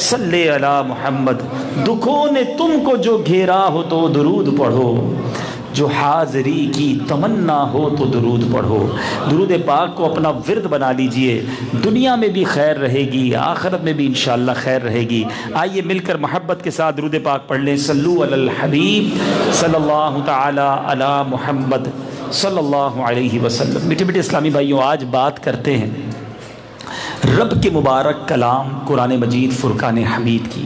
صلی علی محمد، دکھوں نے تم کو جو گھیرا ہو تو درود پڑھو، جو حاضری کی تمنا ہو تو درود پڑھو۔ درود پاک کو اپنا ورد بنا لیجئے، دنیا میں بھی خیر رہے گی، آخرت میں بھی انشاءاللہ خیر رہے گی۔ آئیے مل کر محبت کے ساتھ درود پاک پڑھ لیں۔ صلو علی الحبیب صلی اللہ تعالی علی محمد صلی اللہ علیہ وسلم۔ میٹھے میٹھے اسلامی بھائیوں، آج بات کرتے ہیں رب کے مبارک کلام قرآن مجید فرقان حمید کی۔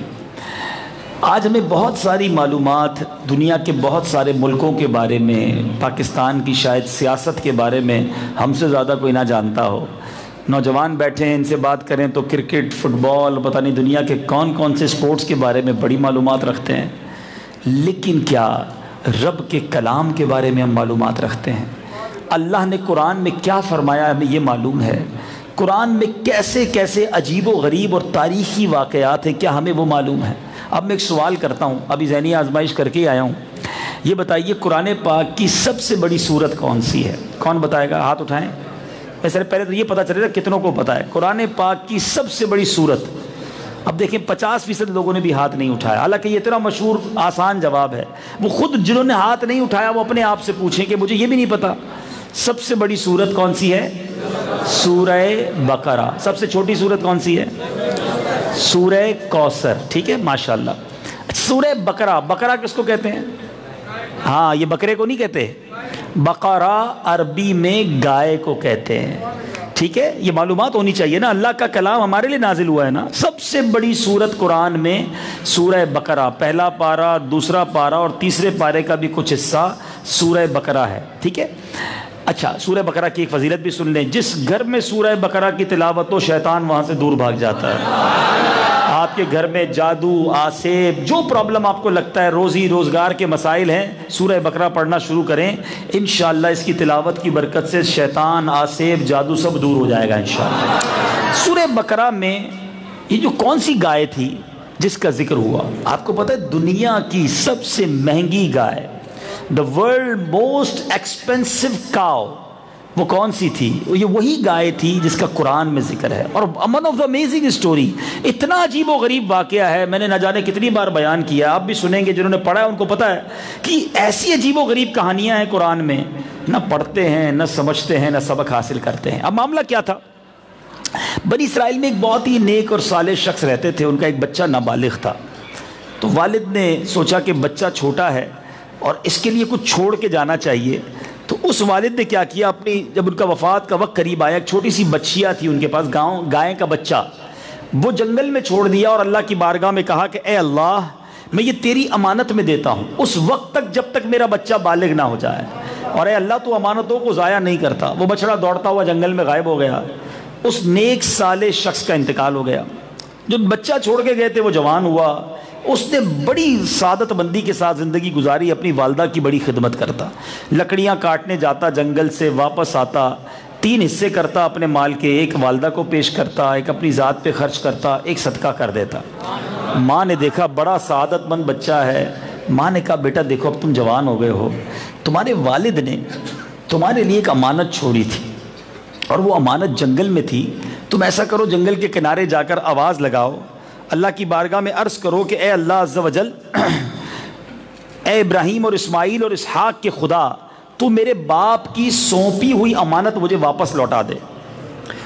آج ہمیں بہت ساری معلومات دنیا کے بہت سارے ملکوں کے بارے میں، پاکستان کی شاید سیاست کے بارے میں ہم سے زیادہ کوئی نہ جانتا ہو۔ نوجوان بیٹھے ہیں، ان سے بات کریں تو کرکٹ، فٹ بال، پتہ نہیں دنیا کے کون کون سے سپورٹس کے بارے میں بڑی معلومات رکھتے ہیں، لیکن کیا رب کے کلام کے بارے میں ہم معلومات رکھتے ہیں؟ اللہ نے قرآن میں کیا فرمایا ہمیں یہ معلوم ہے؟ قرآن میں کیسے کیسے عجیب و غریب اور تاریخی واقعات ہیں، کیا ہمیں وہ معلوم ہے؟ اب میں ایک سوال کرتا ہوں، ابھی ذہنی آزمائش کر کے ہی آیا ہوں۔ یہ بتائیے قرآن پاک کی سب سے بڑی سورت کون سی ہے؟ کون بتائے گا؟ ہاتھ اٹھائیں۔ ویسے پہلے تو یہ پتہ چلے گا کتنوں کو پتہ ہے قرآن پاک کی سب سے بڑی سورت۔ اب دیکھیں 50% لوگوں نے بھی ہاتھ نہیں اٹھایا، حالانکہ یہ اتنا مشہور آسان جواب ہے۔ وہ خود جنہوں نے ہاتھ نہیں اٹھایا وہ اپنے آپ سے پوچھیں کہ مجھے یہ بھی نہیں پتہ سب سے بڑی سورت کون سی ہے؟ سورہ بقرہ۔ سب سے چھوٹی سورت کون سی ہے؟ سورہ کوثر۔ ٹھیک ہے، ماشاءاللہ۔ سورہ بقرہ، بقرہ کس کو کہتے ہیں؟ ہاں، یہ بکرے کو نہیں کہتے، بقرہ عربی میں گائے کو کہتے ہیں۔ ٹھیک ہے، یہ معلومات ہونی چاہیے نا، اللہ کا کلام ہمارے لیے نازل ہوا ہے نا۔ سب سے بڑی سورت قرآن میں سورہ بقرہ، پہلا پارہ، دوسرا پارہ اور تیسرے پارے کا بھی کچھ حصہ سورہ بقرہ ہے۔ ٹھیک ہے، اچھا، سورہ بقرہ کی ایک فضیلت بھی سن لیں۔ جس گھر میں سورہ بقرہ کی تلاوت ہو شیطان وہاں سے دور بھاگ جاتا ہے۔ آپ کے گھر میں جادو، آسیب، جو پرابلم آپ کو لگتا ہے، روزی روزگار کے مسائل ہیں، سورہ بقرہ پڑھنا شروع کریں، انشاءاللہ اس کی تلاوت کی برکت سے شیطان، آسیب، جادو سب دور ہو جائے گا انشاءاللہ۔ سورہ بقرہ میں یہ جو کون سی گائے تھی جس کا ذکر ہوا، آپ کو پتہ ہے دنیا کی سب سے مہنگی گائے، the world most expensive cow، وہ کون سی تھی؟ یہ وہی گائے تھی جس کا قرآن میں ذکر ہے۔ اور one of the amazing story، اتنا عجیب و غریب واقعہ ہے، میں نے نہ جانے کتنی بار بیان کیا، آپ بھی سنیں گے، جنہوں نے پڑھا ہے ان کو پتہ ہے کہ ایسی عجیب و غریب کہانیاں ہیں قرآن میں، نہ پڑھتے ہیں، نہ سمجھتے ہیں، نہ سبق حاصل کرتے ہیں۔ اب معاملہ کیا تھا؟ بنی اسرائیل میں ایک بہت ہی نیک اور صالح شخص رہتے تھے، ان کا ایک بچہ نابالغ تھا۔ تو والد نے سوچا کہ بچہ چھوٹا ہے اور اس کے لیے کچھ چھوڑ کے جانا چاہیے، تو اس والد نے کیا کیا، اپنی جب ان کا وفات کا وقت قریب آیا، ایک چھوٹی سی بچیا تھی ان کے پاس، گائے کا بچہ، وہ جنگل میں چھوڑ دیا اور اللہ کی بارگاہ میں کہا کہ اے اللہ، میں یہ تیری امانت میں دیتا ہوں اس وقت تک جب تک میرا بچہ بالغ نہ ہو جائے، اور اے اللہ تو امانتوں کو ضائع نہیں کرتا۔ وہ بچڑا دوڑتا ہوا جنگل میں غائب ہو گیا، اس نیک صالح شخص کا انتقال ہو گیا۔ جو بچہ چھوڑ کے گئے تھے وہ جوان ہوا، اس نے بڑی سعادت مندی کے ساتھ زندگی گزاری، اپنی والدہ کی بڑی خدمت کرتا، لکڑیاں کاٹنے جاتا جنگل سے، واپس آتا، 3 حصے کرتا اپنے مال کے، ایک والدہ کو پیش کرتا، ایک اپنی ذات پہ خرچ کرتا، ایک صدقہ کر دیتا۔ ماں نے دیکھا بڑا سعادت مند بچہ ہے، ماں نے کہا بیٹا دیکھو اب تم جوان ہو گئے ہو، تمہارے والد نے تمہارے لیے ایک امانت چھوڑی تھی اور وہ امانت جنگل میں تھی، تم ایسا کرو جنگل کے کنارے جا کر آواز لگاؤ، اللہ کی بارگاہ میں عرض کرو کہ اے اللہ عز و جل، اے ابراہیم اور اسماعیل اور اسحاق کے خدا، تو میرے باپ کی سونپی ہوئی امانت مجھے واپس لوٹا دے۔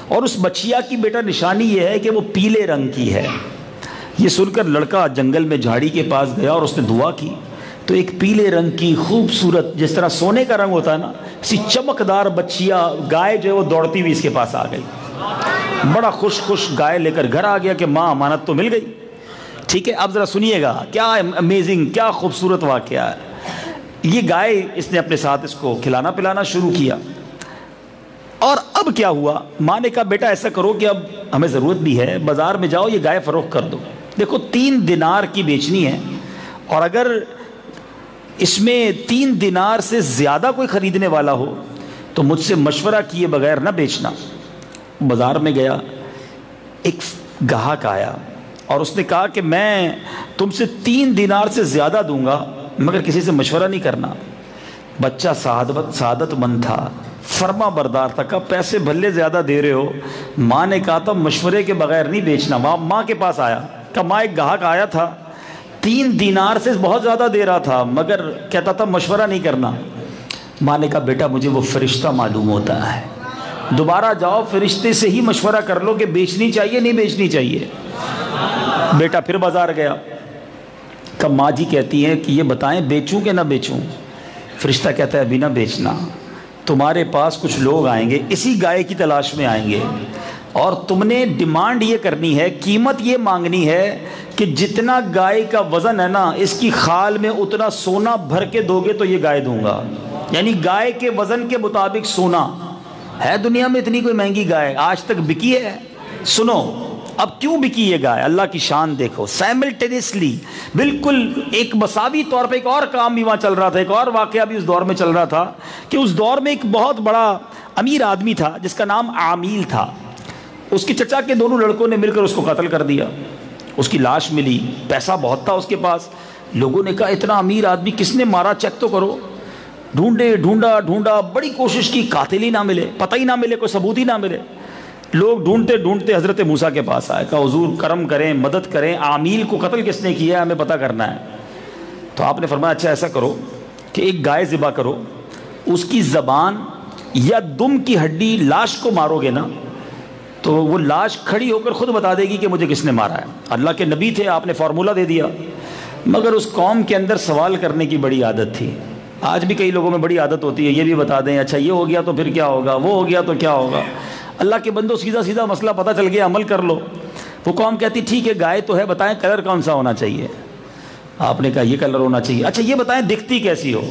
اور اس بچیا کی بیٹا نشانی یہ ہے کہ وہ پیلے رنگ کی ہے۔ یہ سن کر لڑکا جنگل میں جھاڑی کے پاس گیا اور اس نے دعا کی، تو ایک پیلے رنگ کی خوبصورت، جس طرح سونے کا رنگ ہوتا ہے نا، اسی چمکدار بچیا گائے جو ہے وہ دوڑتی ہوئی اس کے پاس آ گئی۔ بڑا خوش گائے لے کر گھر آ گیا کہ ماں امانت تو مل گئی۔ ٹھیک ہے، اب ذرا سنیے گا، کیا امیزنگ، کیا خوبصورت واقعہ ہے۔ یہ گائے اس نے اپنے ساتھ اس کو کھلانا پلانا شروع کیا، اور اب کیا ہوا، ماں نے کہا بیٹا ایسا کرو کہ اب ہمیں ضرورت بھی ہے، بازار میں جاؤ یہ گائے فروخت کر دو، دیکھو 3 دینار کی بیچنی ہے، اور اگر اس میں 3 دینار سے زیادہ کوئی خریدنے والا ہو تو مجھ سے مشورہ کیے بغیر نہ بیچنا۔ بازار میں گیا، ایک گاہک آیا اور اس نے کہا کہ میں تم سے 3 دینار سے زیادہ دوں گا مگر کسی سے مشورہ نہیں کرنا۔ بچہ سعادت مند تھا، فرما بردار تھا، کہا پیسے بھلے زیادہ دے رہے ہو، ماں نے کہا تھا مشورے کے بغیر نہیں بیچنا۔ ماں کے پاس آیا، کہ ماں ایک گاہک آیا تھا 3 دینار سے بہت زیادہ دے رہا تھا مگر کہتا تھا مشورہ نہیں کرنا. ماں نے کہا بیٹا مجھے وہ فرشتہ معلوم ہوتا ہے, دوبارہ جاؤ فرشتے سے ہی مشورہ کر لو کہ بیچنی چاہیے نہیں بیچنی چاہیے. بیٹا پھر بازار گیا, کہ ماں جی کہتی ہیں کہ یہ بتائیں بیچوں کہ نہ بیچوں. فرشتہ کہتا ہے ابھی نہ بیچنا, تمہارے پاس کچھ لوگ آئیں گے اسی گائے کی تلاش میں آئیں گے, اور تم نے ڈیمانڈ یہ کرنی ہے, قیمت یہ مانگنی ہے کہ جتنا گائے کا وزن ہے نا اس کی خال میں اتنا سونا بھر کے دو گے تو یہ گائے دوں گا. یعنی گائے کے وزن کے مطابق سونا ہے. دنیا میں اتنی کوئی مہنگی گائے آج تک بکی ہے؟ سنو اب کیوں بکی یہ گائے, اللہ کی شان دیکھو. سائملٹینیسلی بالکل ایک مساوی طور پہ ایک اور کام بھی وہاں چل رہا تھا, ایک اور واقعہ بھی اس دور میں چل رہا تھا کہ اس دور میں ایک بہت بڑا امیر آدمی تھا جس کا نام عامیل تھا. اس کے چچا کے دونوں لڑکوں نے مل کر اس کو قتل کر دیا. اس کی لاش ملی, پیسہ بہت تھا اس کے پاس. لوگوں نے کہا اتنا امیر آدمی کس نے مارا, چیک تو کرو. ڈھونڈا بڑی کوشش کی, قاتل ہی نہ ملے, پتہ ہی نہ ملے, کوئی ثبوت ہی نہ ملے. لوگ ڈھونڈتے حضرت موسیٰ کے پاس آئے, کہا حضور کرم کریں, مدد کریں, عامیل کو قتل کس نے کیا ہے ہمیں پتہ کرنا ہے. تو آپ نے فرمایا اچھا ایسا کرو کہ ایک گائے ذبح کرو, اس کی زبان یا دم کی ہڈی لاش کو مارو گے نا تو وہ لاش کھڑی ہو کر خود بتا دے گی کہ مجھے کس نے مارا ہے. اللہ کے نبی تھے, آپ نے فارمولہ دے دیا. مگر اس قوم کے اندر سوال کرنے کی بڑی عادت تھی. آج بھی کئی لوگوں میں بڑی عادت ہوتی ہے, یہ بھی بتا دیں اچھا یہ ہو گیا تو پھر کیا ہوگا, وہ ہو گیا تو کیا ہوگا. اللہ کے بندوں سیدھا مسئلہ پتہ چل گیا, عمل کر لو. وہ قوم کہتی ٹھیک ہے گائے تو ہے, بتائیں کلر کون سا ہونا چاہیے. آپ نے کہا یہ کلر ہونا چاہیے. اچھا یہ بتائیں دکھتی کیسی ہو.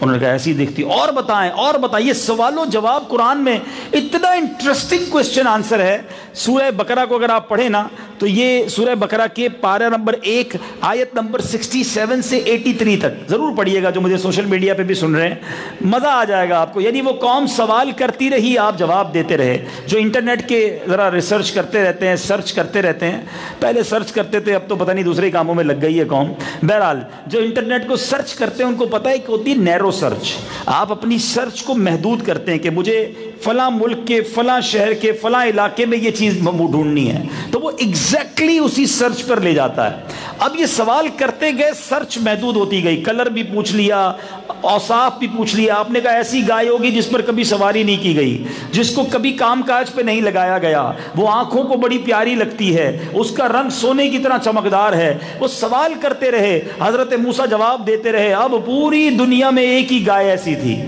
انہوں نے کہا ایسی دکھتی. اور بتائیں. یہ سوال و جواب قرآن میں اتنا انٹرسٹنگ کوسچن آنسر ہے. سورہ بقرہ کو اگر آپ پڑھیں نا تو یہ سورہ بقرہ کے پارہ نمبر 1 آیت نمبر 67 سے 83 تک ضرور پڑھیے گا, جو مجھے سوشل میڈیا پہ بھی سن رہے ہیں, مزہ آ جائے گا آپ کو. یعنی وہ قوم سوال کرتی رہی, آپ جواب دیتے رہے. جو انٹرنیٹ کے ذرا ریسرچ کرتے رہتے ہیں, سرچ کرتے رہتے ہیں, پہلے سرچ کرتے تھے اب تو پتہ نہیں دوسرے کاموں میں لگ گئی ہے قوم. بہرحال جو انٹرنیٹ کو سرچ کرتے ہیں ان کو پتہ ہے کہ ہوتی ہے نیرو سرچ. آپ اپنی سرچ کو محدود کرتے ہیں کہ مجھے فلاں ملک کے فلاں شہر کے فلاں علاقے میں یہ چیز ڈھونڈنی ہے, تو وہ ایگزیکٹلی اسی سرچ پر لے جاتا ہے. اب یہ سوال کرتے گئے, سرچ محدود ہوتی گئی, کلر بھی پوچھ لیا, اوصاف بھی پوچھ لیا. آپ نے کہا ایسی گائے ہوگی جس پر کبھی سواری نہیں کی گئی, جس کو کبھی کام کاج پہ نہیں لگایا گیا, وہ آنکھوں کو بڑی پیاری لگتی ہے, اس کا رنگ سونے کی طرح چمکدار ہے. وہ سوال کرتے رہے, حضرت موسیٰ جواب دیتے رہے. اب پوری دنیا میں ایک ہی گائے ایسی تھی.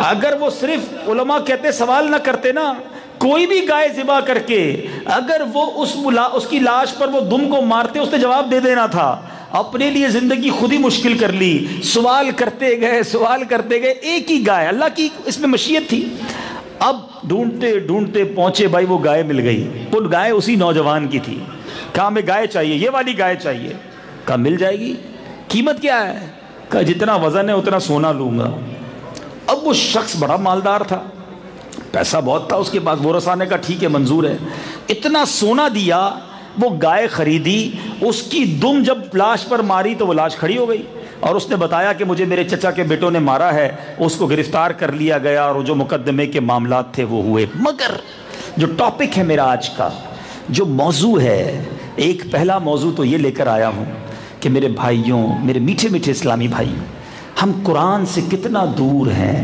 اگر وہ صرف علماء کہتے سوال نہ کرتے نا, کوئی بھی گائے ذبح کر کے اگر وہ اس کی لاش پر وہ دم کو مارتے, اس نے جواب دے دینا تھا. اپنے لیے زندگی خود ہی مشکل کر لی, سوال کرتے گئے, ایک ہی گائے. اللہ کی اس میں مشیت تھی. اب ڈھونڈتے پہنچے بھائی, وہ گائے مل گئی. وہ گائے اسی نوجوان کی تھی. کہا ہمیں گائے چاہیے, یہ والی گائے چاہیے. کہا مل جائے گی. قیمت کیا ہے؟ کہا جتنا وزن ہے اتنا سونا لوں گا. اب وہ شخص بڑا مالدار تھا, پیسہ بہت تھا اس کے پاس. وہ رسانے کا ٹھیک ہے منظور ہے. اتنا سونا دیا, وہ گائے خریدی. اس کی دم جب لاش پر ماری تو وہ لاش کھڑی ہو گئی, اور اس نے بتایا کہ مجھے میرے چچا کے بیٹوں نے مارا ہے. اس کو گرفتار کر لیا گیا اور جو مقدمے کے معاملات تھے وہ ہوئے. مگر جو ٹاپک ہے میرا آج کا, جو موضوع ہے, ایک پہلا موضوع تو یہ لے کر آیا ہوں کہ میرے بھائیوں, میرے میٹھے میٹھے اسلامی بھائیوں, ہم قرآن سے کتنا دور ہیں.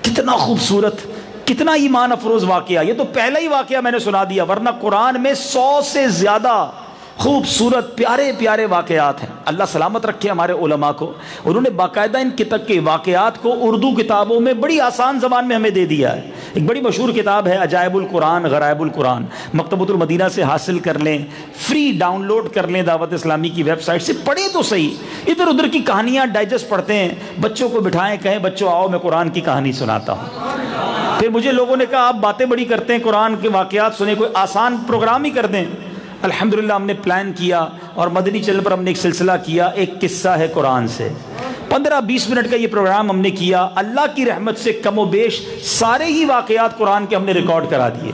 کتنا خوبصورت, کتنا ایمان افروز واقعہ. یہ تو پہلا ہی واقعہ میں نے سنا دیا, ورنہ قرآن میں 100 سے زیادہ خوبصورت پیارے پیارے واقعات ہیں. اللہ سلامت رکھے ہمارے علماء کو, انہوں نے باقاعدہ ان کتاب کے واقعات کو اردو کتابوں میں بڑی آسان زبان میں ہمیں دے دیا ہے. ایک بڑی مشہور کتاب ہے عجائب القرآن غرائب القرآن, مکتبۃ المدینہ سے حاصل کر لیں, فری ڈاؤن لوڈ کر لیں دعوت اسلامی کی ویب سائٹ سے. پڑھیں تو صحیح, ادھر ادھر کی کہانیاں ڈائجسٹ پڑھتے ہیں. بچوں کو بٹھائیں, کہیں بچوں آؤ میں قرآن کی کہانی سناتا ہوں. پھر مجھے لوگوں نے کہا آپ باتیں بڑی کرتے ہیں, قرآن کے واقعات سنیں, کوئی آسان پروگرام ہی کر دیں. الحمدللہ ہم نے پلان کیا اور مدنی چینل پر ہم نے ایک سلسلہ کیا, ایک قصہ ہے قرآن سے. 15-20 منٹ کا یہ پروگرام ہم نے کیا. اللہ کی رحمت سے کم و بیش سارے ہی واقعات قرآن کے ہم نے ریکارڈ کرا دیے.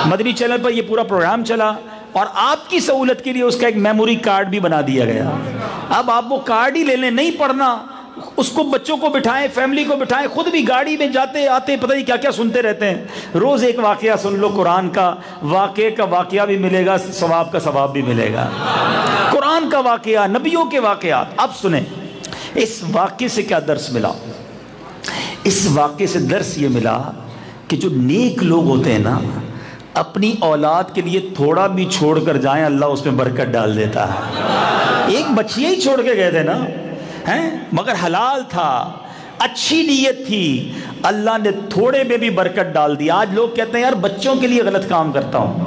مدنی چینل پر یہ پورا پروگرام چلا, اور آپ کی سہولت کے لیے اس کا ایک میموری کارڈ بھی بنا دیا گیا. اب آپ وہ کارڈ ہی لے لیں, نہیں پڑھنا اس کو بچوں کو بٹھائیں, فیملی کو بٹھائیں, خود بھی گاڑی میں جاتے آتے پتہ نہیں کیا کیا سنتے رہتے ہیں. روز ایک واقعہ سن لو قرآن کا, واقعے کا واقعہ بھی ملے گا, ثواب کا ثواب بھی ملے گا. قرآن کا واقعہ, نبیوں کے واقعات. اب سنیں اس واقعے سے کیا درس ملا. اس واقعے سے درس یہ ملا کہ جو نیک لوگ ہوتے ہیں نا, اپنی اولاد کے لیے تھوڑا بھی چھوڑ کر جائیں اللہ اس میں برکت ڈال دیتا ہے. ایک بچیاں ہی چھوڑ کے گئے تھے نا, مگر حلال تھا, اچھی نیت تھی, اللہ نے تھوڑے میں بھی برکت ڈال دی. آج لوگ کہتے ہیں یار بچوں کے لیے غلط کام کرتا ہوں,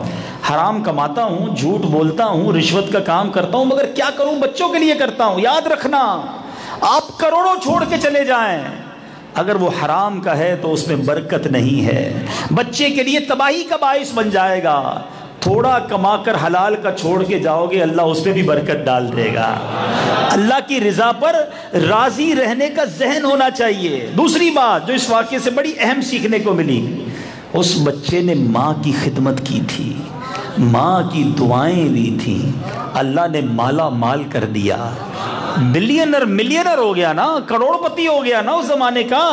حرام کماتا ہوں, جھوٹ بولتا ہوں, رشوت کا کام کرتا ہوں, مگر کیا کروں بچوں کے لیے کرتا ہوں. یاد رکھنا آپ کروڑوں چھوڑ کے چلے جائیں, اگر وہ حرام کا ہے تو اس میں برکت نہیں ہے, بچے کے لیے تباہی کا باعث بن جائے گا. تھوڑا کما کر حلال کا چھوڑ کے جاؤ گے اللہ اس پہ بھی برکت ڈال دے گا. اللہ کی رضا پر راضی رہنے کا ذہن ہونا چاہیے. دوسری بات جو اس واقعے سے بڑی اہم سیکھنے کو ملی, اس بچے نے ماں کی خدمت کی تھی, ماں کی دعائیں لی تھیں, اللہ نے مالا مال کر دیا, ملینر ہو گیا نا, کروڑ پتی ہو گیا نا اس زمانے کا.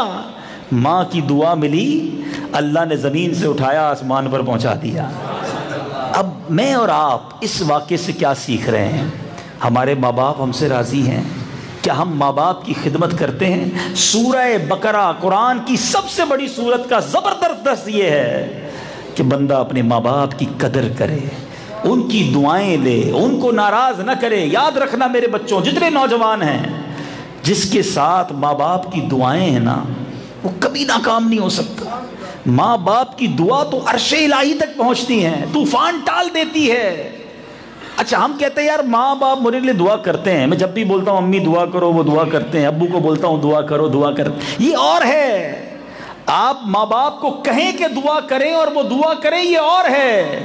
ماں کی دعا ملی, اللہ نے زمین سے اٹھایا آسمان پر پہنچا دیا. اب میں اور آپ اس واقعے سے کیا سیکھ رہے ہیں؟ ہمارے ماں باپ ہم سے راضی ہیں کیا؟ ہم ماں باپ کی خدمت کرتے ہیں؟ سورہ بقرہ قرآن کی سب سے بڑی سورت کا زبردست درس یہ ہے کہ بندہ اپنے ماں باپ کی قدر کرے, ان کی دعائیں لے, ان کو ناراض نہ کرے. یاد رکھنا میرے بچوں, جتنے نوجوان ہیں, جس کے ساتھ ماں باپ کی دعائیں ہیں نا وہ کبھی ناکام نہیں ہو سکتا. ماں باپ کی دعا تو عرش الہی تک پہنچتی ہیں, طوفان ٹال دیتی ہے. اچھا ہم کہتے ہیں یار ماں باپ میرے لیے دعا کرتے ہیں, میں جب بھی بولتا ہوں امی دعا کرو وہ دعا کرتے ہیں, ابو کو بولتا ہوں دعا کرو دعا کرتے ہیں. یہ اور ہے, آپ ماں باپ کو کہیں کہ دعا کریں اور وہ دعا کریں, یہ اور ہے.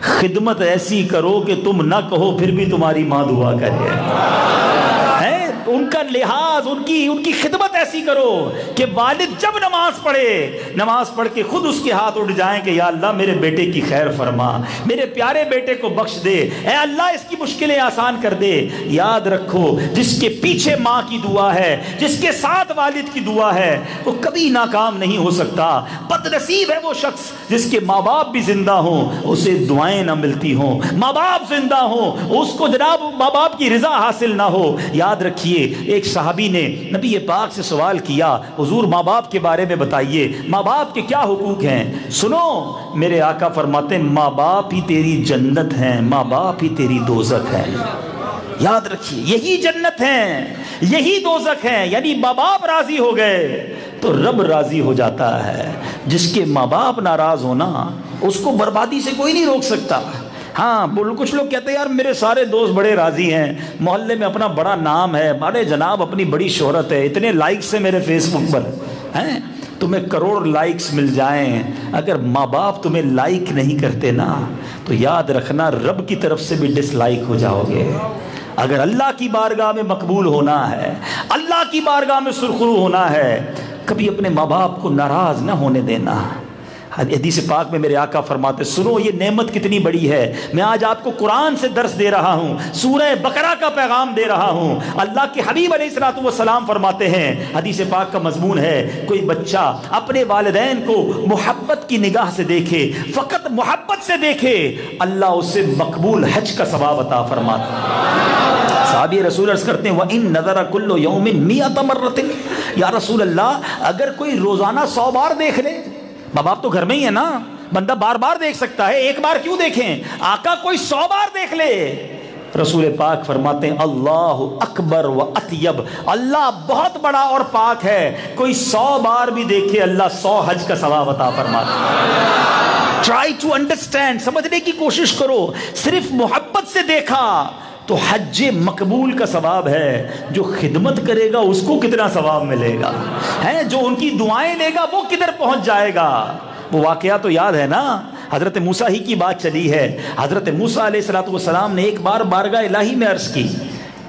خدمت ایسی کرو کہ تم نہ کہو پھر بھی تمہاری ماں دعا کرے. ان کا لحاظ, ان کی خدمت ایسی کرو کہ والد جب نماز پڑھے, نماز پڑھ کے خود اس کے ہاتھ اٹھ جائیں کہ یا اللہ میرے بیٹے کی خیر فرما, میرے پیارے بیٹے کو بخش دے, اے اللہ اس کی مشکلیں آسان کر دے. یاد رکھو جس کے پیچھے ماں کی دعا ہے, جس کے ساتھ والد کی دعا ہے, وہ کبھی ناکام نہیں ہو سکتا. بد نصیب ہے وہ شخص جس کے ماں باپ بھی زندہ ہوں اسے دعائیں نہ ملتی ہوں, ماں باپ زندہ ہوں اس کو جناب ماں باپ کی رضا حاصل نہ ہو. یاد رکھیے ایک صحابی نے نبی پاک سے سوال کیا, حضور ماں باپ کے بارے میں بتائیے, ماں باپ کے کیا حقوق ہیں؟ سنو میرے آقا فرماتے ہیں ماں باپ ہی تیری جنت ہیں, ماں باپ ہی تیری دوزخ ہیں. یاد رکھیے یہی جنت ہیں, یہی دوزخ ہیں. یعنی ماں باپ راضی ہو گئے تو رب راضی ہو جاتا ہے. جس کے ماں باپ ناراض ہونا اس کو بربادی سے کوئی نہیں روک سکتا. ہاں کچھ لوگ کہتے ہیں یار میرے سارے دوست بڑے راضی ہیں, محلے میں اپنا بڑا نام ہے, بڑے جناب اپنی بڑی شہرت ہے, اتنے لائکس ہیں میرے فیس بک پر ہیں, تمہیں کروڑ لائکس مل جائیں, اگر ماں باپ تمہیں لائک نہیں کرتے نا تو یاد رکھنا رب کی طرف سے بھی ڈس لائک ہو جاؤ گے. اگر اللہ کی بارگاہ میں مقبول ہونا ہے, اللہ کی بارگاہ میں سرخرو ہونا ہے, کبھی اپنے ماں باپ کو ناراض نہ ہونے دینا. حدیث پاک میں میرے آقا فرماتے سنو یہ نعمت کتنی بڑی ہے. میں آج آپ کو قرآن سے درس دے رہا ہوں, سورہ بقرہ کا پیغام دے رہا ہوں. اللہ کے حبیب علیہ الصلوۃ والسلام فرماتے ہیں, حدیث پاک کا مضمون ہے, کوئی بچہ اپنے والدین کو محبت کی نگاہ سے دیکھے, فقط محبت سے دیکھے, اللہ اسے مقبول حج کا ثواب عطا فرماتا ہے. صحابی رسول عرض کرتے ہیں وَإِن نَظَرَ كُلُّ يَوْمٍ مِّئَةَ مَرَّةٍ, یا رسول اللہ اگر کوئی روزانہ 100 بار دیکھ لے, ماں باپ تو گھر میں ہی ہے نا, بندہ بار بار دیکھ سکتا ہے, ایک بار کیوں دیکھیں, آقا کوئی 100 بار دیکھ لے. رسول پاک فرماتے ہیں اللہ اکبر و اطیب, اللہ بہت بڑا اور پاک ہے, کوئی 100 بار بھی دیکھے اللہ 100 حج کا ثواب عطا فرماتا ہے. ٹرائی ٹو انڈرسٹینڈ, سمجھنے کی کوشش کرو. صرف محبت سے دیکھا تو حج مقبول کا ثواب ہے, جو خدمت کرے گا اس کو کتنا ثواب ملے گا, ہے جو ان کی دعائیں لے گا وہ کدھر پہنچ جائے گا. وہ واقعہ تو یاد ہے نا, حضرت موسیٰ ہی کی بات چلی ہے. حضرت موسیٰ علیہ الصلوۃ والسلام نے ایک بار بارگاہ الہی میں عرض کی,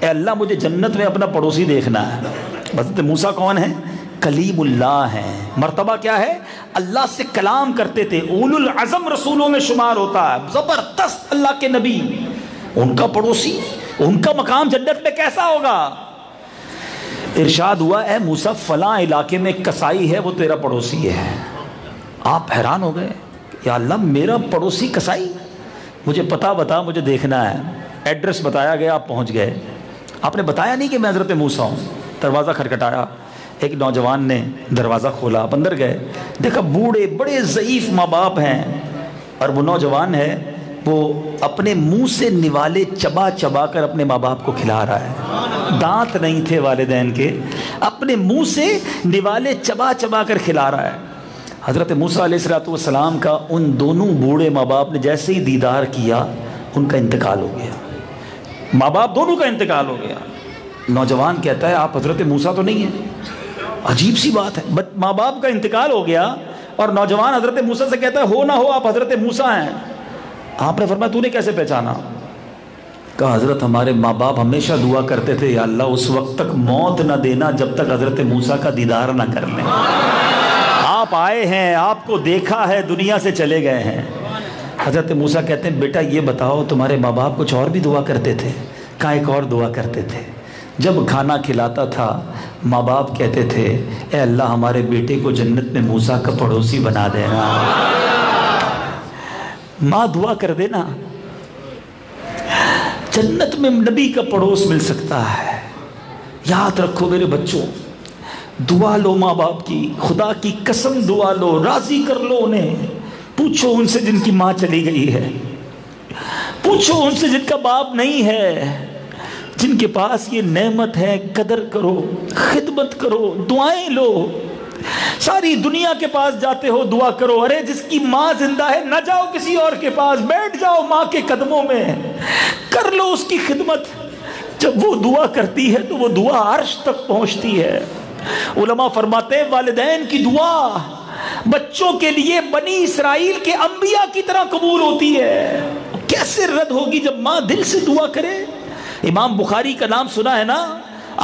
اے اللہ مجھے جنت میں اپنا پڑوسی دیکھنا ہے. حضرت موسیٰ کون ہیں؟ کلیم اللہ ہیں. مرتبہ کیا ہے؟ اللہ سے کلام کرتے تھے, اولو العزم رسولوں میں شمار ہوتا ہے, زبردست اللہ کے نبی, ان کا پڑوسی, ان کا مقام جنت میں کیسا ہوگا. ارشاد ہوا اے موسیٰ فلاں علاقے میں کسائی ہے وہ تیرا پڑوسی ہے۔ آپ حیران ہو گئے، یا اللہ میرا پڑوسی کسائی؟ مجھے پتہ بتا، مجھے دیکھنا ہے۔ ایڈریس بتایا گیا، آپ پہنچ گئے۔ آپ نے بتایا نہیں کہ میں حضرت موسیٰ ہوں۔ دروازہ کھٹکھٹایا، ایک نوجوان نے دروازہ کھولا، آپ اندر گئے، دیکھا بوڑھے بڑے ضعیف ماں باپ ہیں، اور وہ نوجوان ہے وہ اپنے منہ سے نوالے چبا چبا کر اپنے ماں باپ کو کھلا رہا ہے۔ دانت نہیں تھے والدین کے، اپنے منہ سے نوالے چبا چبا کر کھلا رہا ہے۔ حضرت موسیٰ علیہ السلام کا ان دونوں بوڑھے ماں باپ نے جیسے ہی دیدار کیا ان کا انتقال ہو گیا، ماں باپ دونوں کا انتقال ہو گیا۔ نوجوان کہتا ہے آپ حضرت موسیٰ تو نہیں ہیں؟ عجیب سی بات ہے، ماں باپ کا انتقال ہو گیا اور نوجوان حضرت موسیٰ سے کہتا ہے ہو نہ ہو آپ حضرت موسیٰ ہیں۔ آپ نے فرمایا تو نے کیسے پہچانا؟ کہا حضرت ہمارے ماں باپ ہمیشہ دعا کرتے تھے یا اللہ اس وقت تک موت نہ دینا جب تک حضرت موسیٰ کا دیدار نہ کر لیں۔ آپ آئے ہیں، آپ کو دیکھا ہے، دنیا سے چلے گئے ہیں۔ حضرت موسیٰ کہتے ہیں بیٹا یہ بتاؤ تمہارے ماں باپ کچھ اور بھی دعا کرتے تھے؟ کہا ایک اور دعا کرتے تھے، جب کھانا کھلاتا تھا ماں باپ کہتے تھے اے اللہ ہمارے بیٹے کو جنت میں موسیٰ کا پڑوسی بنا دینا۔ ماں دعا کر دینا، جنت میں نبی کا پڑوس مل سکتا ہے۔ یاد رکھو میرے بچوں، دعا لو ماں باپ کی، خدا کی قسم دعا لو، راضی کر لو انہیں۔ پوچھو ان سے جن کی ماں چلی گئی ہے، پوچھو ان سے جن کا باپ نہیں ہے، جن کے پاس یہ نعمت ہے، قدر کرو، خدمت کرو، دعائیں لو۔ ساری دنیا کے پاس جاتے ہو دعا کرو، ارے جس کی ماں زندہ ہے نہ جاؤ کسی اور کے پاس، بیٹھ جاؤ ماں کے قدموں میں، کر لو اس کی خدمت۔ جب وہ دعا کرتی ہے تو وہ دعا عرش تک پہنچتی ہے۔ علماء فرماتے ہیں والدین کی دعا بچوں کے لیے بنی اسرائیل کے انبیاء کی طرح قبول ہوتی ہے۔ کیسے رد ہوگی جب ماں دل سے دعا کرے؟ امام بخاری کا نام سنا ہے نا،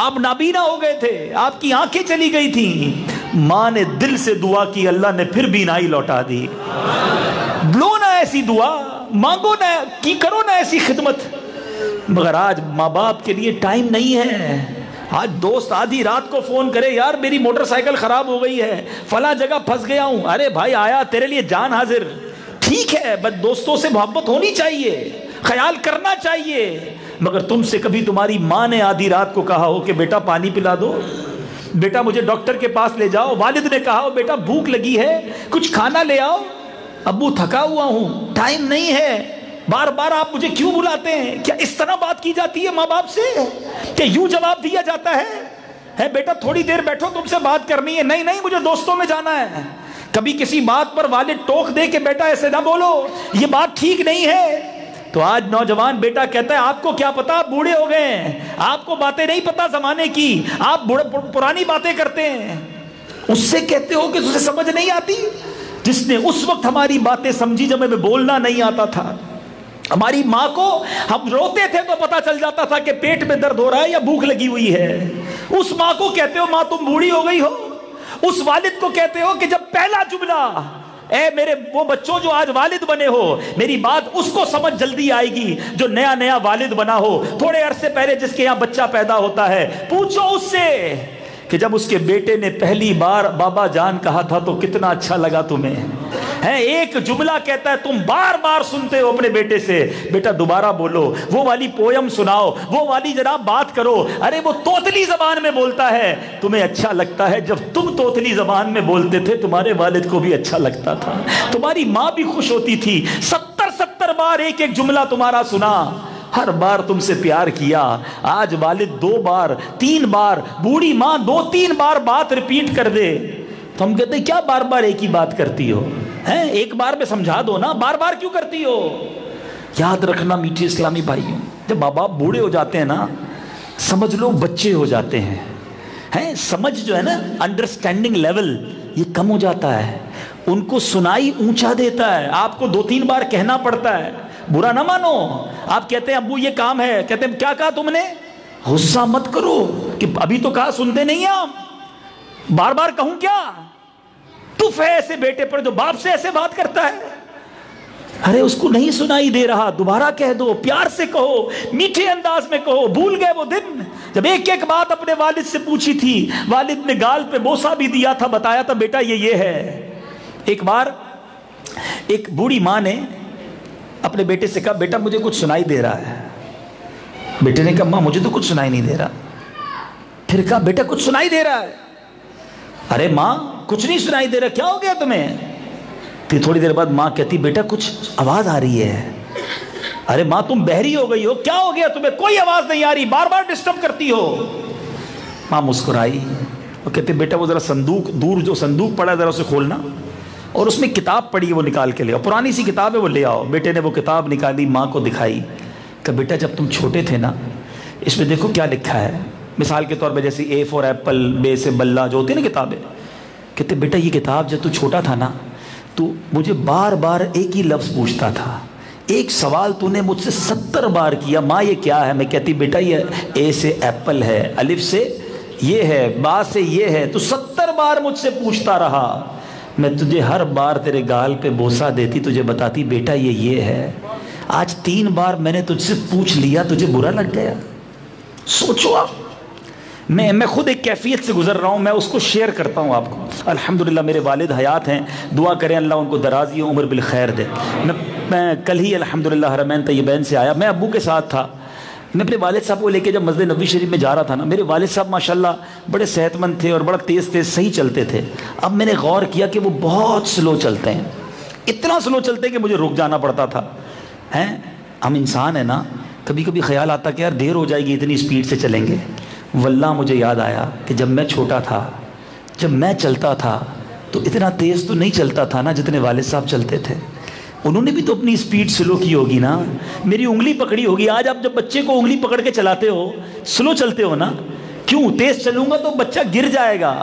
آپ نابینا ہو گئے تھے، آپ کی آنکھیں چلی گئی تھیں، ماں نے دل سے دعا کی، اللہ نے پھر بینائی لوٹا دی۔ لو نا ایسی دعا، مانگو نا، کی کرو نا ایسی خدمت۔ مگر آج ماں باپ کے لیے ٹائم نہیں ہے۔ آج دوست آدھی رات کو فون کرے یار میری موٹر سائیکل خراب ہو گئی ہے، فلاں جگہ پھنس گیا ہوں، ارے بھائی آیا تیرے لیے جان حاضر۔ ٹھیک ہے بس دوستوں سے محبت ہونی چاہیے، خیال کرنا چاہیے، مگر تم سے کبھی تمہاری ماں نے آدھی رات کو کہا ہو کہ بیٹا پانی پلا دو، بیٹا مجھے ڈاکٹر کے پاس لے جاؤ، والد نے کہا ہو بیٹا بھوک لگی ہے کچھ کھانا لے آؤ، ابو تھکا ہوا ہوں ٹائم نہیں ہے، بار بار آپ مجھے کیوں بلاتے ہیں؟ کیا اس طرح بات کی جاتی ہے ماں باپ سے کہ یوں جواب دیا جاتا ہے بیٹا تھوڑی دیر بیٹھو تم سے بات کرنی ہے؟ نہیں نہیں مجھے دوستوں میں جانا ہے۔ کبھی کسی بات پر والد ٹوک دے کہ بیٹا ایسے نہ بولو، یہ بات ٹھیک نہیں ہے۔ تو آج نوجوان بیٹا کہتا ہے آپ کو کیا پتا، آپ بوڑھے ہو گئے ہیں، آپ کو باتیں نہیں پتا زمانے کی، آپ پرانی باتیں کرتے ہیں۔ اس سے کہتے ہو کہ اسے سمجھ نہیں آتی، جس نے اس وقت ہماری باتیں سمجھی جب ہمیں بولنا نہیں آتا تھا۔ ہماری ماں کو ہم روتے تھے تو پتا چل جاتا تھا کہ پیٹ میں درد ہو رہا ہے یا بھوک لگی ہوئی ہے۔ اس ماں کو کہتے ہو ماں تم بوڑھی ہو گئی ہو۔ اس والد کو کہتے ہو کہ جب پہلا جملہ اے میرے وہ بچوں جو آج والد بنے ہو، میری بات اس کو سمجھ جلدی آئے گی جو نیا نیا والد بنا ہو، تھوڑے عرصے پہلے جس کے یہاں بچہ پیدا ہوتا ہے، پوچھو اس سے کہ جب اس کے بیٹے نے پہلی بار بابا جان کہا تھا تو کتنا اچھا لگا تمہیں ہے۔ ایک جملہ کہتا ہے تم بار بار سنتے ہو اپنے بیٹے سے، بیٹا دوبارہ بولو، وہ والی پویم سناؤ، وہ والی جناب بات کرو، ارے وہ توتلی زبان میں بولتا ہے، تمہیں اچھا لگتا ہے۔ جب تم توتلی زبان میں بولتے تھے تمہارے والد کو بھی اچھا لگتا تھا، تمہاری ماں بھی خوش ہوتی تھی۔ 70 بار ایک ایک جملہ تمہارا سنا، ہر بار تم سے پیار کیا۔ آج والد 2 بار 3 بار، بوڑھی ماں 2-3 بار بات ریپیٹ کر دے تو ہم کہتے ہیں کیا بار بار ایک ہی بات کرتی ہو، ہیں ایک بار میں سمجھا دو نا، بار بار کیوں کرتی ہو؟ یاد رکھنا میٹھے اسلامی بھائیوں، جب ماں باپ بوڑھے ہو جاتے ہیں نا، سمجھ لو بچے ہو جاتے ہیں، سمجھ جو ہے نا، انڈرسٹینڈنگ لیول یہ کم ہو جاتا ہے، ان کو سنائی اونچا دیتا ہے، آپ کو 2-3 بار کہنا پڑتا ہے۔ برا نہ مانو، آپ کہتے ہیں ابو یہ کام ہے، کہتے ہیں کیا کہا تم نے؟ غصہ مت کرو کہ ابھی تو کہا، سنتے نہیں آپ، بار بار کہوں کیا؟ تف ہے ایسے بیٹے پر جو باپ سے ایسے بات کرتا ہے۔ ارے اس کو نہیں سنائی دے رہا، دوبارہ کہہ دو، پیار سے کہو، میٹھے انداز میں کہو، بھول گئے وہ دن جب ایک ایک بات اپنے والد سے پوچھی تھی، والد نے گال پہ بوسہ بھی دیا تھا، بتایا تھا بیٹا یہ ہے۔ ایک بار ایک بوڑھی ماں نے اپنے بیٹے سے کہا بیٹا مجھے کچھ سنائی دے رہا ہے۔ بیٹے نے کہا ماں مجھے تو کچھ سنائی نہیں دے رہا۔ پھر کہا بیٹا کچھ سنائی دے رہا ہے۔ ارے ماں کچھ نہیں سنائی دے رہا، کیا ہو گیا تمہیں؟ پھر تھوڑی دیر بعد ماں کہتی بیٹا کچھ آواز آ رہی ہے۔ ارے ماں تم بہری ہو گئی ہو، کیا ہو گیا تمہیں؟ کوئی آواز نہیں آ رہی، بار بار ڈسٹرب کرتی ہو۔ ماں مسکرائی اور کہتی بیٹا وہ ذرا صندوق دور جو صندوق پڑا ہے ذرا اسے کھولنا، اور اس میں کتاب پڑی ہے وہ نکال کے لے آؤ، پرانی سی کتاب ہے وہ لے آؤ۔ بیٹے نے وہ کتاب نکالی، ماں کو دکھائی، کہ بیٹا جب تم چھوٹے تھے نا اس میں دیکھو کیا لکھا ہے۔ مثال کے طور پہ جیسے اے فور ایپل، بے سے بلہ جو ہوتی ہے نا کتابیں، کہتے بیٹا یہ کتاب جب تو چھوٹا تھا نا تو مجھے بار بار ایک ہی لفظ پوچھتا تھا، ایک سوال تو نے مجھ سے 70 بار کیا، ماں یہ کیا ہے؟ میں کہتی بیٹا یہ اے سے ایپل ہے، الف سے یہ ہے، با سے یہ ہے، تو 70 بار مجھ سے پوچھتا رہا، میں تجھے ہر بار تیرے گال پہ بوسہ دیتی، تجھے بتاتی بیٹا یہ ہے، آج 3 بار میں نے تجھ سے پوچھ لیا، تجھے برا لگ گیا؟ سوچو آپ، میں خود ایک کیفیت سے گزر رہا ہوں، میں اس کو شیئر کرتا ہوں آپ کو۔ الحمدللہ میرے والد حیات ہیں، دعا کریں اللہ ان کو درازی عمر بالخیر دے۔ میں کل ہی الحمدللہ حرمین طیبین سے آیا، میں ابو کے ساتھ تھا، میں اپنے والد صاحب کو لے کے جب مسجد نبوی شریف میں جا رہا تھا نا، میرے والد صاحب ماشاءاللہ بڑے صحت مند تھے اور بڑا تیز صحیح چلتے تھے۔ اب میں نے غور کیا کہ وہ بہت سلو چلتے ہیں، اتنا سلو چلتے ہیں کہ مجھے رک جانا پڑتا تھا۔ ہم انسان ہیں نا، کبھی کبھی خیال آتا کہ یار دیر ہو جائے گی اتنی اسپیڈ سے چلیں گے۔ واللہ مجھے یاد آیا کہ جب میں چھوٹا تھا، جب میں چلتا تھا تو اتنا تیز تو نہیں چلتا تھا نا جتنے والد صاحب چلتے تھے۔ انہوں نے بھی تو اپنی اسپیڈ سلو کی ہوگی نا، میری انگلی پکڑی ہوگی۔ آج آپ جب بچے کو انگلی پکڑ کے چلاتے ہو سلو چلتے ہو نا، کیوں؟ تیز چلوں گا تو بچہ گر جائے گا۔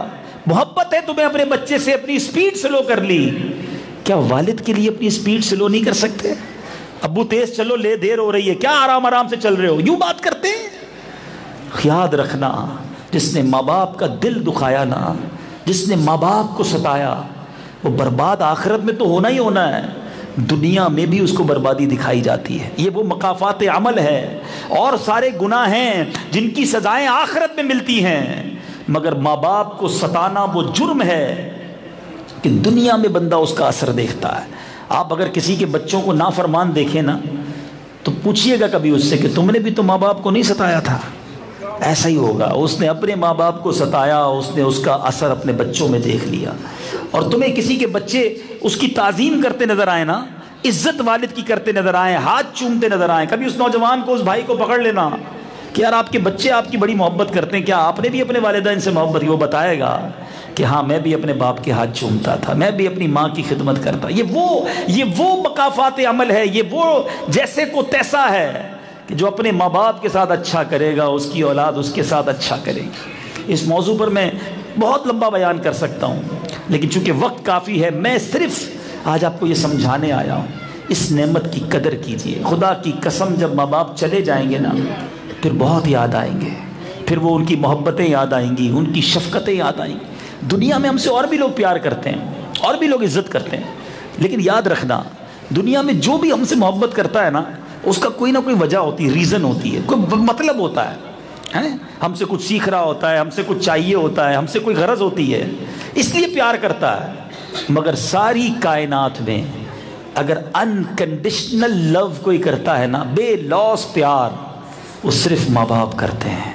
محبت ہے تمہیں اپنے بچے سے، اپنی اسپیڈ سلو کر لی۔ کیا والد کے لیے اپنی اسپیڈ سلو نہیں کر سکتے؟ ابو تیز چلو، لے دیر ہو رہی ہے، کیا آرام آرام سے چل رہے ہو، یوں بات کرتے ہیں؟ یاد رکھنا، جس نے ماں باپ کا دل دکھایا نا، جس نے ماں باپ کو ستایا، وہ برباد آخرت میں تو ہونا ہی ہونا ہے، دنیا میں بھی اس کو بربادی دکھائی جاتی ہے۔ یہ وہ مقافات عمل ہے، اور سارے گناہ ہیں جن کی سزائیں آخرت میں ملتی ہیں، مگر ماں باپ کو ستانا وہ جرم ہے کہ دنیا میں بندہ اس کا اثر دیکھتا ہے۔ آپ اگر کسی کے بچوں کو نافرمان دیکھیں نا تو پوچھئے گا کبھی اس سے کہ تم نے بھی تو ماں باپ کو نہیں ستایا تھا؟ ایسا ہی ہوگا، اس نے اپنے ماں باپ کو ستایا، اس نے اس کا اثر اپنے بچوں میں دیکھ لیا۔ اور تمہیں کسی کے بچے اس کی تعظیم کرتے نظر آئے نا، عزت والد کی کرتے نظر آئیں، ہاتھ چومتے نظر آئیں، کبھی اس نوجوان کو، اس بھائی کو پکڑ لینا کہ یار آپ کے بچے آپ کی بڑی محبت کرتے ہیں، کیا آپ نے بھی اپنے والدین سے محبت کی؟ وہ بتائے گا کہ ہاں میں بھی اپنے باپ کے ہاتھ چومتا تھا، میں بھی اپنی ماں کی خدمت کرتا۔ یہ وہ مقافات عمل ہے، یہ وہ جیسے کو تیسا ہے کہ جو اپنے ماں باپ کے ساتھ اچھا کرے گا اس کی اولاد اس کے ساتھ اچھا کرے گی۔ اس موضوع پر میں بہت لمبا بیان کر سکتا ہوں، لیکن چونکہ وقت کافی ہے، میں صرف آج آپ کو یہ سمجھانے آیا ہوں، اس نعمت کی قدر کیجئے۔ خدا کی قسم جب ماں باپ چلے جائیں گے نا پھر بہت یاد آئیں گے، پھر وہ ان کی محبتیں یاد آئیں گی، ان کی شفقتیں یاد آئیں گی۔ دنیا میں ہم سے اور بھی لوگ پیار کرتے ہیں، اور بھی لوگ عزت کرتے ہیں، لیکن یاد رکھنا دنیا میں جو بھی ہم سے محبت کرتا ہے نا اس کا کوئی نہ کوئی وجہ ہوتی ہے، ریزن ہوتی ہے، کوئی مطلب ہوتا ہے، ہم سے کچھ سیکھ رہا ہوتا ہے، ہم سے کچھ چاہیے ہوتا ہے، ہم سے کوئی غرض ہوتی ہے، اس لیے پیار کرتا ہے۔ مگر ساری کائنات میں اگر انکنڈیشنل لو کوئی کرتا ہے نا، بے لوث پیار، وہ صرف ماں باپ کرتے ہیں،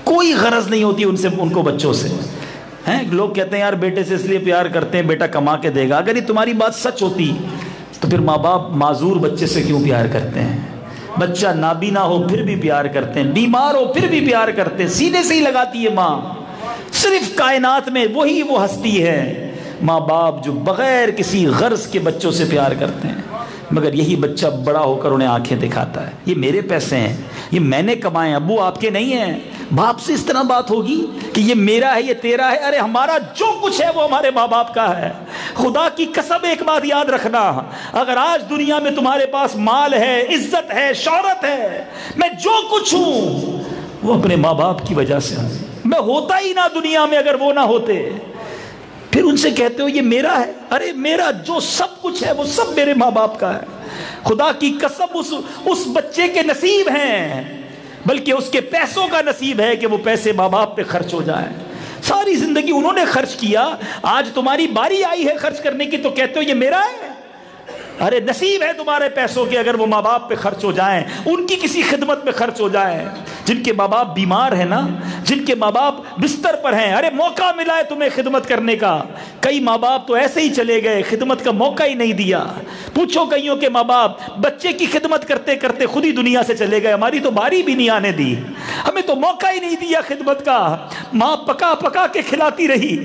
کوئی غرض نہیں ہوتی ان سے، ان کو بچوں سے۔ لوگ کہتے ہیں یار بیٹے سے اس لیے پیار کرتے ہیں بیٹا کما کے دے گا، اگر یہ تمہاری بات سچ ہوتی تو پھر ماں باپ معذور بچے سے کیوں پیار کرتے ہیں؟ بچہ نابینا ہو پھر بھی پیار کرتے ہیں، بیمار ہو پھر بھی پیار کرتے ہیں، سینے سے ہی لگاتی ہے ماں۔ صرف کائنات میں وہی وہ ہستی ہے ماں باپ جو بغیر کسی غرض کے بچوں سے پیار کرتے ہیں، مگر یہی بچہ بڑا ہو کر انہیں آنکھیں دکھاتا ہے، یہ میرے پیسے ہیں، یہ میں نے کمائے، ابو آپ کے نہیں ہیں۔ باپ سے اس طرح بات ہوگی کہ یہ میرا ہے، یہ تیرا ہے؟ ارے ہمارا جو کچھ ہے وہ ہمارے ماں باپ کا ہے۔ خدا کی قسم ایک بات یاد رکھنا، اگر آج دنیا میں تمہارے پاس مال ہے، عزت ہے، شہرت ہے، میں جو کچھ ہوں وہ اپنے ماں باپ کی وجہ سے ہوں۔ میں ہوتا ہی نہ دنیا میں اگر وہ نہ ہوتے، پھر ان سے کہتے ہو یہ میرا ہے، ارے میرا جو سب کچھ ہے وہ سب میرے ماں باپ کا ہے۔ خدا کی قسم اس بچے کے نصیب ہیں، بلکہ اس کے پیسوں کا نصیب ہے کہ وہ پیسے ماں باپ پہ خرچ ہو جائیں. ساری زندگی انہوں نے خرچ کیا, آج تمہاری باری آئی ہے خرچ کرنے کی تو کہتے ہو یہ میرا ہے. ارے نصیب ہے تمہارے پیسوں کے اگر وہ ماں باپ پہ خرچ ہو جائیں, ان کی کسی خدمت پہ خرچ ہو جائیں. جن کے ماں باپ بیمار ہیں نا, جن کے ماں باپ بستر پر ہیں, ارے موقع ملا ہے تمہیں خدمت کرنے کا. کئی ماں باپ تو ایسے ہی چلے گئے, خدمت کا موقع ہی نہیں دیا. پوچھو کئیوں کے ماں باپ بچے کی خدمت کرتے کرتے خود ہی دنیا سے چلے گئے. ہماری تو باری بھی نہیں آنے دی, ہمیں تو موقع ہی نہیں دیا خدمت کا. ماں پکا پکا کے کھلاتی رہی,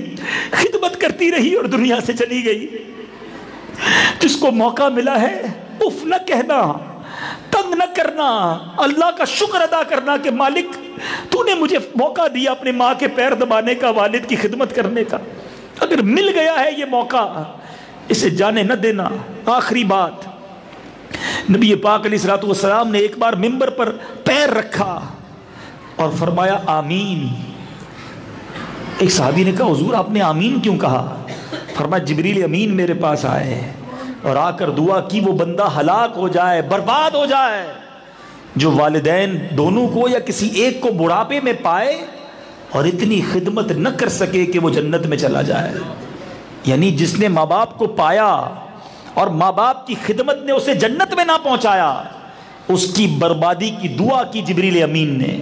خدمت کرتی رہی اور دنیا سے چلی گئی. جس کو موقع ملا ہے اف نہ کہنا, تنگ نہ کرنا, اللہ کا شکر ادا کرنا کہ مالک تو نے مجھے موقع دیا اپنے ماں کے پیر دبانے کا, والد کی خدمت کرنے کا. اگر مل گیا ہے یہ موقع اسے جانے نہ دینا. آخری بات, نبی پاک علیہ الصلوۃ والسلام نے ایک بار منبر پر پیر رکھا اور فرمایا آمین. ایک صحابی نے کہا حضور آپ نے آمین کیوں کہا؟ فرمایا جبریل امین میرے پاس آئے اور آ کر دعا کی وہ بندہ ہلاک ہو جائے, برباد ہو جائے جو والدین دونوں کو یا کسی ایک کو بڑھاپے میں پائے اور اتنی خدمت نہ کر سکے کہ وہ جنت میں چلا جائے. یعنی جس نے ماں باپ کو پایا اور ماں باپ کی خدمت نے اسے جنت میں نہ پہنچایا, اس کی بربادی کی دعا کی جبریل امین نے,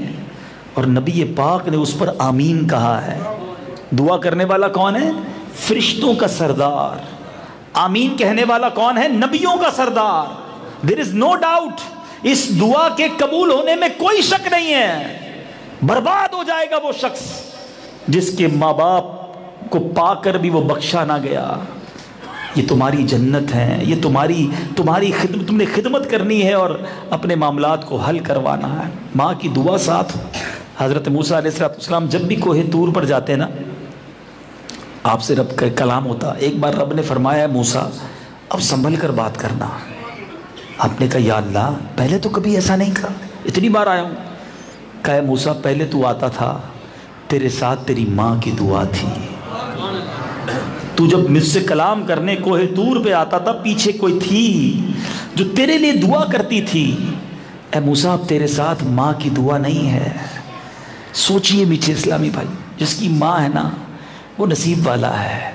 اور نبی پاک نے اس پر آمین کہا ہے. دعا کرنے والا کون ہے؟ فرشتوں کا سردار. آمین کہنے والا کون ہے؟ نبیوں کا سردار. There is no doubt, اس دعا کے قبول ہونے میں کوئی شک نہیں ہے. برباد ہو جائے گا وہ شخص جس کے ماں باپ کو پا کر بھی وہ بخشا نہ گیا. یہ تمہاری جنت ہے, یہ تمہاری خدمت, تم نے خدمت کرنی ہے اور اپنے معاملات کو حل کروانا ہے. ماں کی دعا ساتھ. حضرت موسیٰ علیہ السلام جب بھی کوہ طور پر جاتے نا, آپ سے رب کا کلام ہوتا. ایک بار رب نے فرمایا موسیٰ اب سنبھل کر بات کرنا. آپ نے کہا یا اللہ پہلے تو کبھی ایسا نہیں کہا, اتنی بار آیا ہوں. کہا موسیٰ پہلے تو آتا تھا, تیرے ساتھ تیری ماں کی دعا تھی. تو جب مجھ سے کلام کرنے کوہ طور پہ آتا تھا پیچھے کوئی تھی جو تیرے لیے دعا کرتی تھی. اے موسیٰ اب تیرے ساتھ ماں کی دعا نہیں ہے. سوچئے میٹھے اسلامی بھائی, جس کی ماں ہے نا وہ نصیب والا ہے,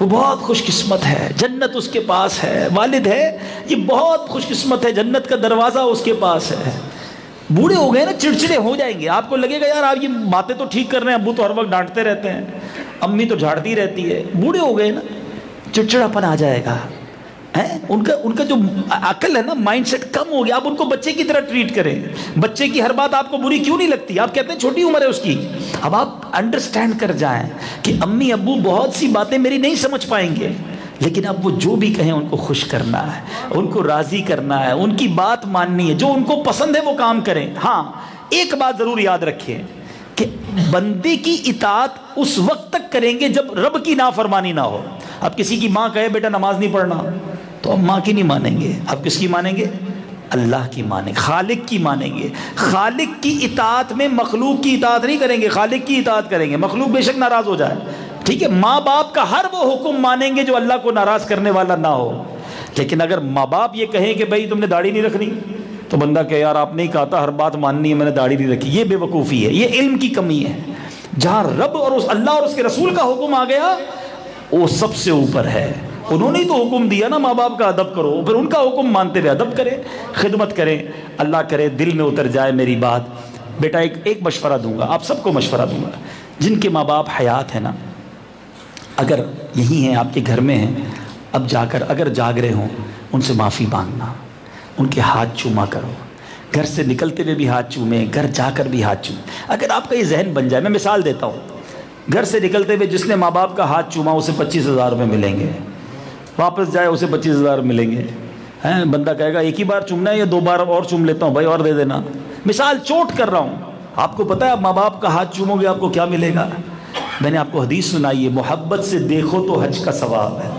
وہ بہت خوش قسمت ہے, جنت اس کے پاس ہے. والد ہے یہ بہت خوش قسمت ہے, جنت کا دروازہ اس کے پاس ہے. بوڑھے ہو گئے نا چڑچڑے ہو جائیں گے, آپ کو لگے گا یار آپ یہ باتیں تو ٹھیک کر رہے ہیں, ابو تو ہر وقت ڈانٹتے رہتے ہیں, امی تو جھاڑتی رہتی ہے. بوڑھے ہو گئے نا چڑچڑاپن آ جائے گا. ان کا جو عقل ہے نا, مائنڈ سیٹ کم ہو گیا. آپ ان کو بچے کی طرح ٹریٹ کریں. بچے کی ہر بات آپ کو بری کیوں نہیں لگتی؟ آپ کہتے ہیں چھوٹی عمر ہے اس کی. اب آپ انڈرسٹینڈ کر جائیں کہ امی ابو بہت سی باتیں میری نہیں سمجھ پائیں گے, لیکن اب وہ جو بھی کہیں ان کو خوش کرنا ہے, ان کو راضی کرنا ہے, ان کی بات ماننی ہے, جو ان کو پسند ہے وہ کام کریں. ہاں ایک بات ضرور یاد رکھیں کہ بندے کی اطاعت اس وقت تک کریں گے جب رب کی نافرمانی نہ ہو. اب کسی کی ماں کہے بیٹا نماز نہیں پڑھنا, تو اب ماں کی نہیں مانیں گے. اب کس کی مانیں گے؟ اللہ کی مانیں گے, خالق کی مانیں گے. خالق کی اطاعت میں مخلوق کی اطاعت نہیں کریں گے, خالق کی اطاعت کریں گے. مخلوق بے شک ناراض ہو جائے, ٹھیک ہے, ماں باپ کا ہر وہ حکم مانیں گے جو اللہ کو ناراض کرنے والا نہ ہو. لیکن اگر ماں باپ یہ کہیں کہ بھائی تم نے داڑھی نہیں رکھنی, تو بندہ کہ یار آپ نے ہی کہا تھا ہر بات ماننی ہے, میں نے داڑھی نہیں رکھی. یہ بے وقوفی ہے, یہ علم کی کمی ہے. جہاں رب اور اس اللہ اور اس کے رسول کا حکم آ گیا وہ سب سے اوپر ہے. انہوں نے تو حکم دیا نا ماں باپ کا ادب کرو, پھر ان کا حکم مانتے ہوئے ادب کریں, خدمت کریں. اللہ کرے دل میں اتر جائے میری بات. بیٹا ایک مشورہ دوں گا, آپ سب کو مشورہ دوں گا, جن کے ماں باپ حیات ہیں نا, اگر یہی ہیں آپ کے گھر میں ہیں, اب جا کر اگر جاگ رہے ہوں ان سے معافی مانگنا, ان کے ہاتھ چوما کرو. گھر سے نکلتے ہوئے بھی ہاتھ چومیں, گھر جا کر بھی ہاتھ چومیں. اگر آپ کا یہ ذہن بن جائے, میں مثال دیتا ہوں, گھر سے نکلتے ہوئے جس نے ماں باپ کا ہاتھ چوما اسے 25,000 روپے ملیں گے, واپس جائے اسے 25,000 ملیں گے. بندہ کہے گا ایک ہی بار چومنا ہے یا 2 بار اور چوم لیتا ہوں بھائی اور دے دینا. مثال چوٹ کر رہا ہوں, آپ کو پتہ ہے آپ ماں باپ کا ہاتھ چومو گے آپ کو کیا ملے گا؟ میں نے آپ کو حدیث سنائی ہے, محبت سے دیکھو تو حج کا ثواب ہے.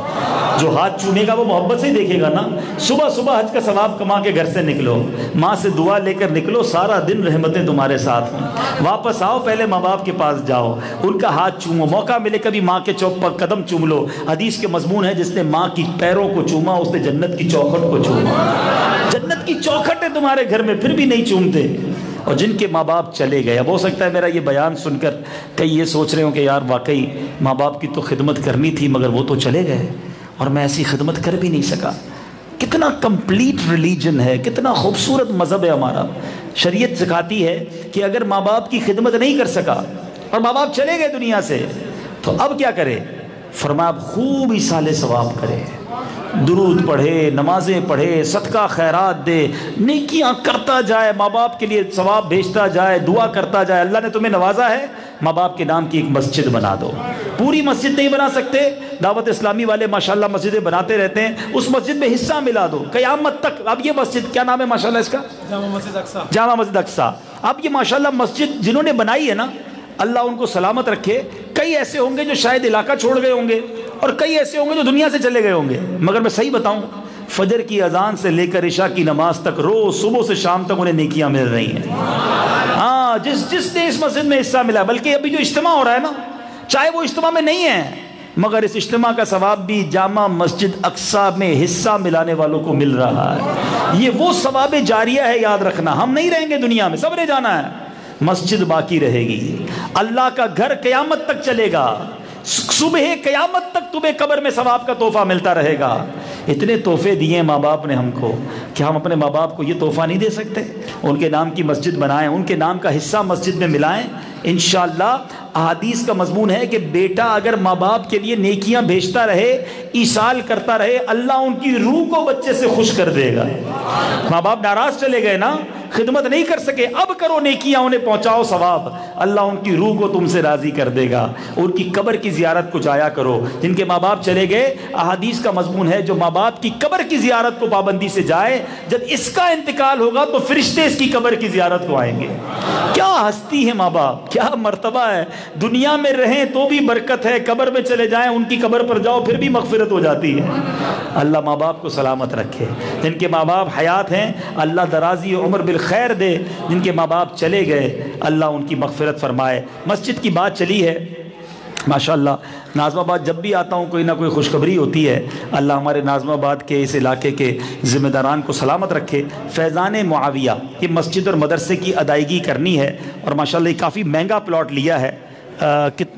جو ہاتھ چومے گا وہ محبت سے ہی دیکھے گا نا. صبح صبح حج کا ثواب کما کے گھر سے نکلو, ماں سے دعا لے کر نکلو, سارا دن رحمتیں تمہارے ساتھ ہوں. واپس آؤ, پہلے ماں باپ کے پاس جاؤ, ان کا ہاتھ چومو. موقع ملے کبھی ماں کے چوک پر قدم چوم لو. حدیث کے مضمون ہے جس نے ماں کی پیروں کو چوما اس نے جنت کی چوکھٹ کو چوما. جنت کی چوکھٹ ہے تمہارے گھر میں, پھر بھی نہیں چومتے. اور جن کے ماں باپ چلے گئے. اب ہو سکتا ہے میرا یہ بیان سن کر کئی یہ سوچ رہے ہوں کہ یار واقعی ماں باپ کی تو خدمت کرنی تھی مگر وہ تو چلے گئے اور میں ایسی خدمت کر بھی نہیں سکا. کتنا کمپلیٹ ریلیجن ہے, کتنا خوبصورت مذہب ہے ہمارا. شریعت سکھاتی ہے کہ اگر ماں باپ کی خدمت نہیں کر سکا اور ماں باپ چلے گئے دنیا سے تو اب کیا کرے؟ فرمایا اب خوب ایصال ثواب کرے, درود پڑھے, نمازیں پڑھے, صدقہ خیرات دے, نیکیاں کرتا جائے, ماں باپ کے لیے ثواب بھیجتا جائے, دعا کرتا جائے. اللہ نے تمہیں نوازا ہے, ماں باپ کے نام کی ایک مسجد بنا دو. پوری مسجد نہیں بنا سکتے, دعوت اسلامی والے ماشاءاللہ مسجدیں بناتے رہتے ہیں, اس مسجد میں حصہ ملا دو قیامت تک. اب یہ مسجد کیا نام ہے ماشاءاللہ اس کا؟ جامع مسجد اقصی. جامع مسجد اقصی. اب یہ ماشاءاللہ مسجد جنہوں نے بنائی ہے نا, اللہ ان کو سلامت رکھے. کئی ایسے ہوں گے جو شاید علاقہ چھوڑ گئے ہوں گے اور کئی ایسے ہوں گے جو دنیا سے چلے گئے ہوں گے, مگر میں صحیح بتاؤں فجر کی اذان سے لے کر عشاء کی نماز تک روز صبح سے شام تک انہیں نیکیاں مل رہی ہیں. ہاں, جس نے اس مسجد میں حصہ ملا, بلکہ ابھی جو اجتماع ہو رہا ہے نا, چاہے وہ اجتماع میں نہیں ہے مگر اس اجتماع کا ثواب بھی جامع مسجد اقصی میں حصہ ملانے والوں کو مل رہا ہے. یہ وہ ثواب جاریہ ہے, یاد رکھنا. ہم نہیں رہیں گے دنیا میں, سب نے جانا ہے, مسجد باقی رہے گی. اللہ کا گھر قیامت تک چلے گا, صبح قیامت تک تمہیں قبر میں ثواب کا تحفہ ملتا رہے گا. اتنے تحفے دیے ماں باپ نے ہم کو, کیا ہم اپنے ماں باپ کو یہ تحفہ نہیں دے سکتے؟ ان کے نام کی مسجد بنائیں, ان کے نام کا حصہ مسجد میں ملائیں. انشاءاللہ احادیث کا مضمون ہے کہ بیٹا اگر ماں باپ کے لیے نیکیاں بھیجتا رہے, ایصال کرتا رہے, اللہ ان کی روح کو بچے سے خوش کر دے گا. ماں باپ ناراض چلے گئے نا, خدمت نہیں کر سکے, اب کرو نیکیاں, انہیں پہنچاؤ ثواب, اللہ ان کی روح کو تم سے راضی کر دے گا. ان کی قبر کی زیارت کو جایا کرو. جن کے ماں باپ چلے گئے, احادیث کا مضمون ہے جو ماں باپ کی قبر کی زیارت کو پابندی سے جائے, جب اس کا انتقال ہوگا تو فرشتے اس کی قبر کی زیارت کو آئیں گے. کیا ہستی ہے ماں باپ, کیا مرتبہ ہے. دنیا میں رہیں تو بھی برکت ہے, قبر میں چلے جائیں, ان کی قبر پر جاؤ پھر بھی مغفرت ہو جاتی ہے. اللہ ماں باپ کو سلامت رکھے. جن کے ماں باپ حیات ہیں اللہ درازی عمر بالخیر دے, جن کے ماں باپ چلے گئے اللہ ان کی مغفرت فرمائے. مسجد کی بات چلی ہے ماشاءاللہ. ناظم آباد جب بھی آتا ہوں کوئی نہ کوئی خوشخبری ہوتی ہے. اللہ ہمارے ناظم آباد کے اس علاقے کے ذمہ داران کو سلامت رکھے. فیضان معاویہ, یہ مسجد اور مدرسے کی ادائیگی کرنی ہے اور ماشاءاللہ یہ کافی مہنگا پلاٹ لیا ہے,